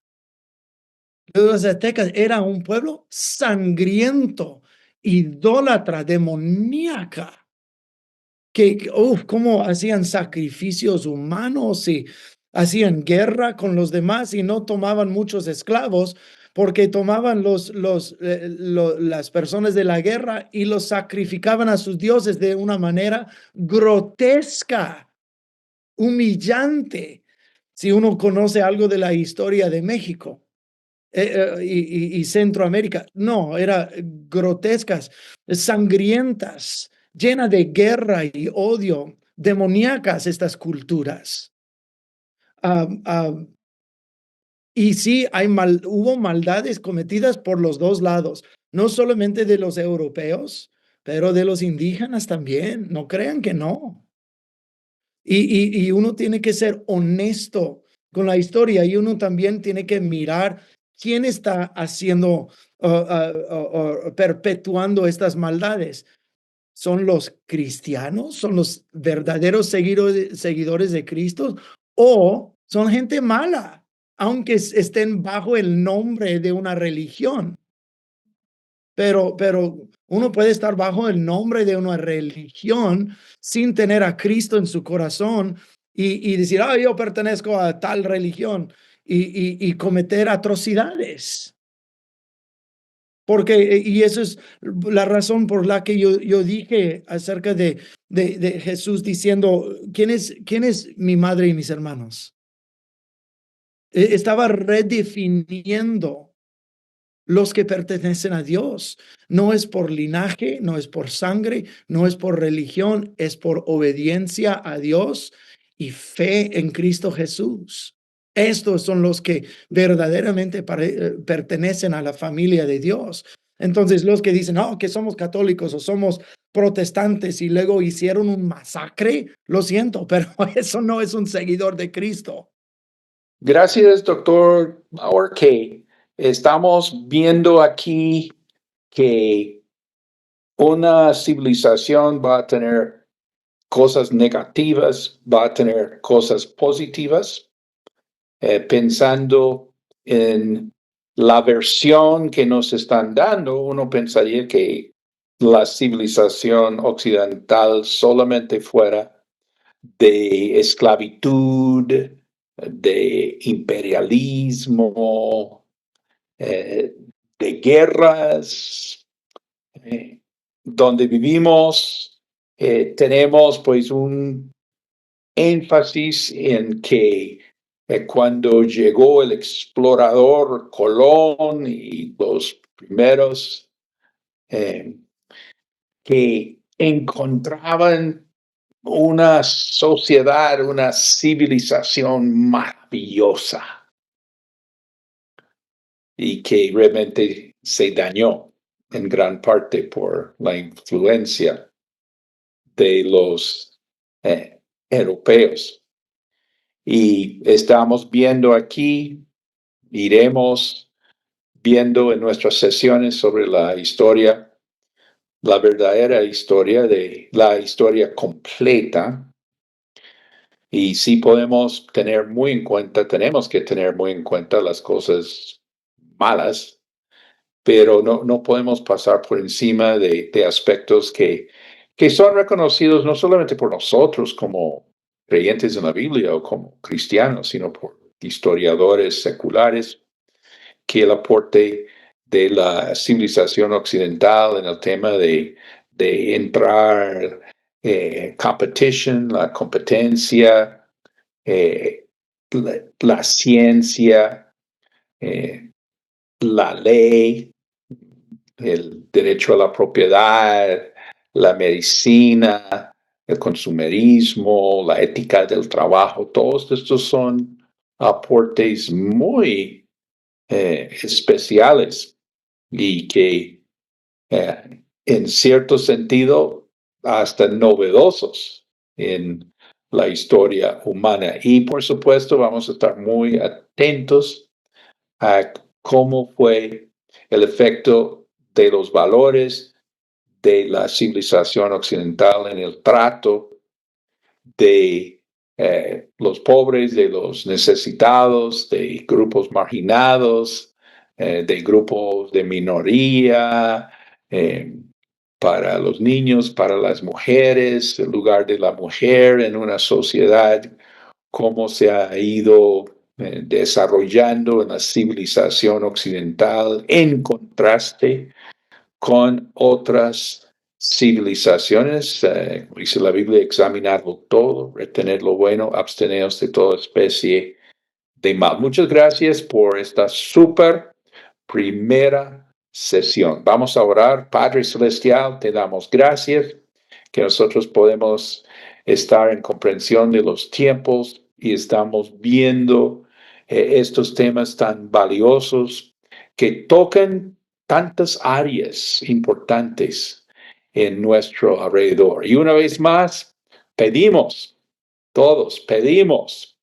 Los aztecas era un pueblo sangriento, idólatra, demoníaca, cómo hacían sacrificios humanos y hacían guerra con los demás y no tomaban muchos esclavos porque tomaban las personas de la guerra y los sacrificaban a sus dioses de una manera grotesca, humillante. Si uno conoce algo de la historia de México y Centroamérica, no, eran grotescas, sangrientas, llenas de guerra y odio, demoníacas estas culturas. Y sí, hubo maldades cometidas por los dos lados, no solamente de los europeos, pero de los indígenas también. No crean que no. Y uno tiene que ser honesto con la historia y uno también tiene que mirar quién está haciendo, perpetuando estas maldades. ¿Son los cristianos? ¿Son los verdaderos seguidores de Cristo? ¿O son gente mala, aunque estén bajo el nombre de una religión? pero uno puede estar bajo el nombre de una religión sin tener a Cristo en su corazón y decir, yo pertenezco a tal religión y cometer atrocidades. Porque, y eso es la razón por la que yo dije acerca de Jesús diciendo, ¿quién es mi madre y mis hermanos? Estaba redefiniendo los que pertenecen a Dios. No es por linaje, no es por sangre, no es por religión, es por obediencia a Dios y fe en Cristo Jesús. Estos son los que verdaderamente pertenecen a la familia de Dios. Entonces, los que dicen, que somos católicos o somos protestantes y luego hicieron un masacre, lo siento, pero eso no es un seguidor de Cristo. Gracias, doctor Bauer, que estamos viendo aquí que una civilización va a tener cosas negativas, va a tener cosas positivas, pensando en la versión que nos están dando. Uno pensaría que la civilización occidental solamente fuera de esclavitud, de imperialismo, de guerras, donde vivimos, tenemos pues un énfasis en que cuando llegó el explorador Colón y los primeros que encontraban una sociedad, una civilización maravillosa y que realmente se dañó en gran parte por la influencia de los europeos. Y estamos viendo aquí, iremos viendo en nuestras sesiones sobre la historia, la verdadera historia, de la historia completa. Y sí podemos tener muy en cuenta, tenemos que tener muy en cuenta las cosas malas, pero no podemos pasar por encima de aspectos que son reconocidos no solamente por nosotros como creyentes en la Biblia o como cristianos, sino por historiadores seculares, que el aporte de la civilización occidental en el tema de entrar competition, la competencia, la ciencia, la ley, el derecho a la propiedad, la medicina, el consumerismo, la ética del trabajo, todos estos son aportes muy especiales y que en cierto sentido hasta novedosos en la historia humana. Y por supuesto vamos a estar muy atentos a cómo fue el efecto de los valores de la civilización occidental en el trato de los pobres, de los necesitados, de grupos marginados, de grupos de minoría, para los niños, para las mujeres, el lugar de la mujer en una sociedad, cómo se ha ido desarrollando en la civilización occidental en contraste con otras civilizaciones. Dice la Biblia, examinarlo todo, retener lo bueno, absteneos de toda especie de mal. Muchas gracias por esta súper primera sesión. Vamos a orar. Padre Celestial, te damos gracias que nosotros podemos estar en comprensión de los tiempos y estamos viendo estos temas tan valiosos que tocan tantas áreas importantes en nuestro alrededor. Y una vez más, todos pedimos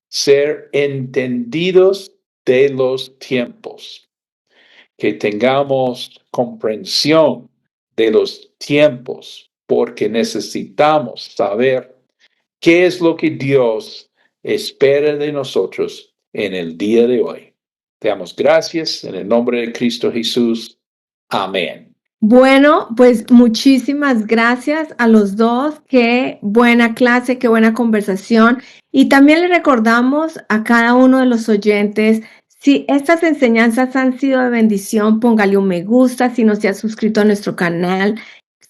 ser entendidos de los tiempos, que tengamos comprensión de los tiempos, porque necesitamos saber qué es lo que Dios espera de nosotros en el día de hoy. Te damos gracias en el nombre de Cristo Jesús. Amén. Bueno, pues muchísimas gracias a los dos. Qué buena clase, qué buena conversación. Y también le recordamos a cada uno de los oyentes, si estas enseñanzas han sido de bendición, póngale un me gusta. Si no se ha suscrito a nuestro canal,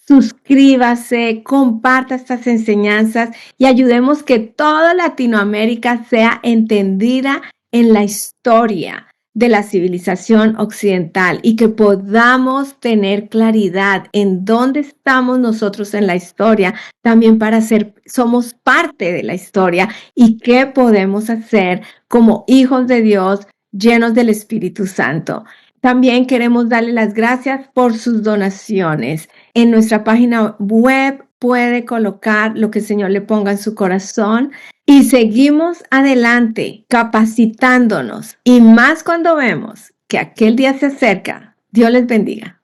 suscríbase, comparta estas enseñanzas y ayudemos que toda Latinoamérica sea entendida en la historia de la civilización occidental y que podamos tener claridad en dónde estamos nosotros en la historia, también para somos parte de la historia y qué podemos hacer como hijos de Dios llenos del Espíritu Santo. También queremos darle las gracias por sus donaciones. En nuestra página web puede colocar lo que el Señor le ponga en su corazón. Y seguimos adelante, capacitándonos. Y más cuando vemos que aquel día se acerca. Dios les bendiga.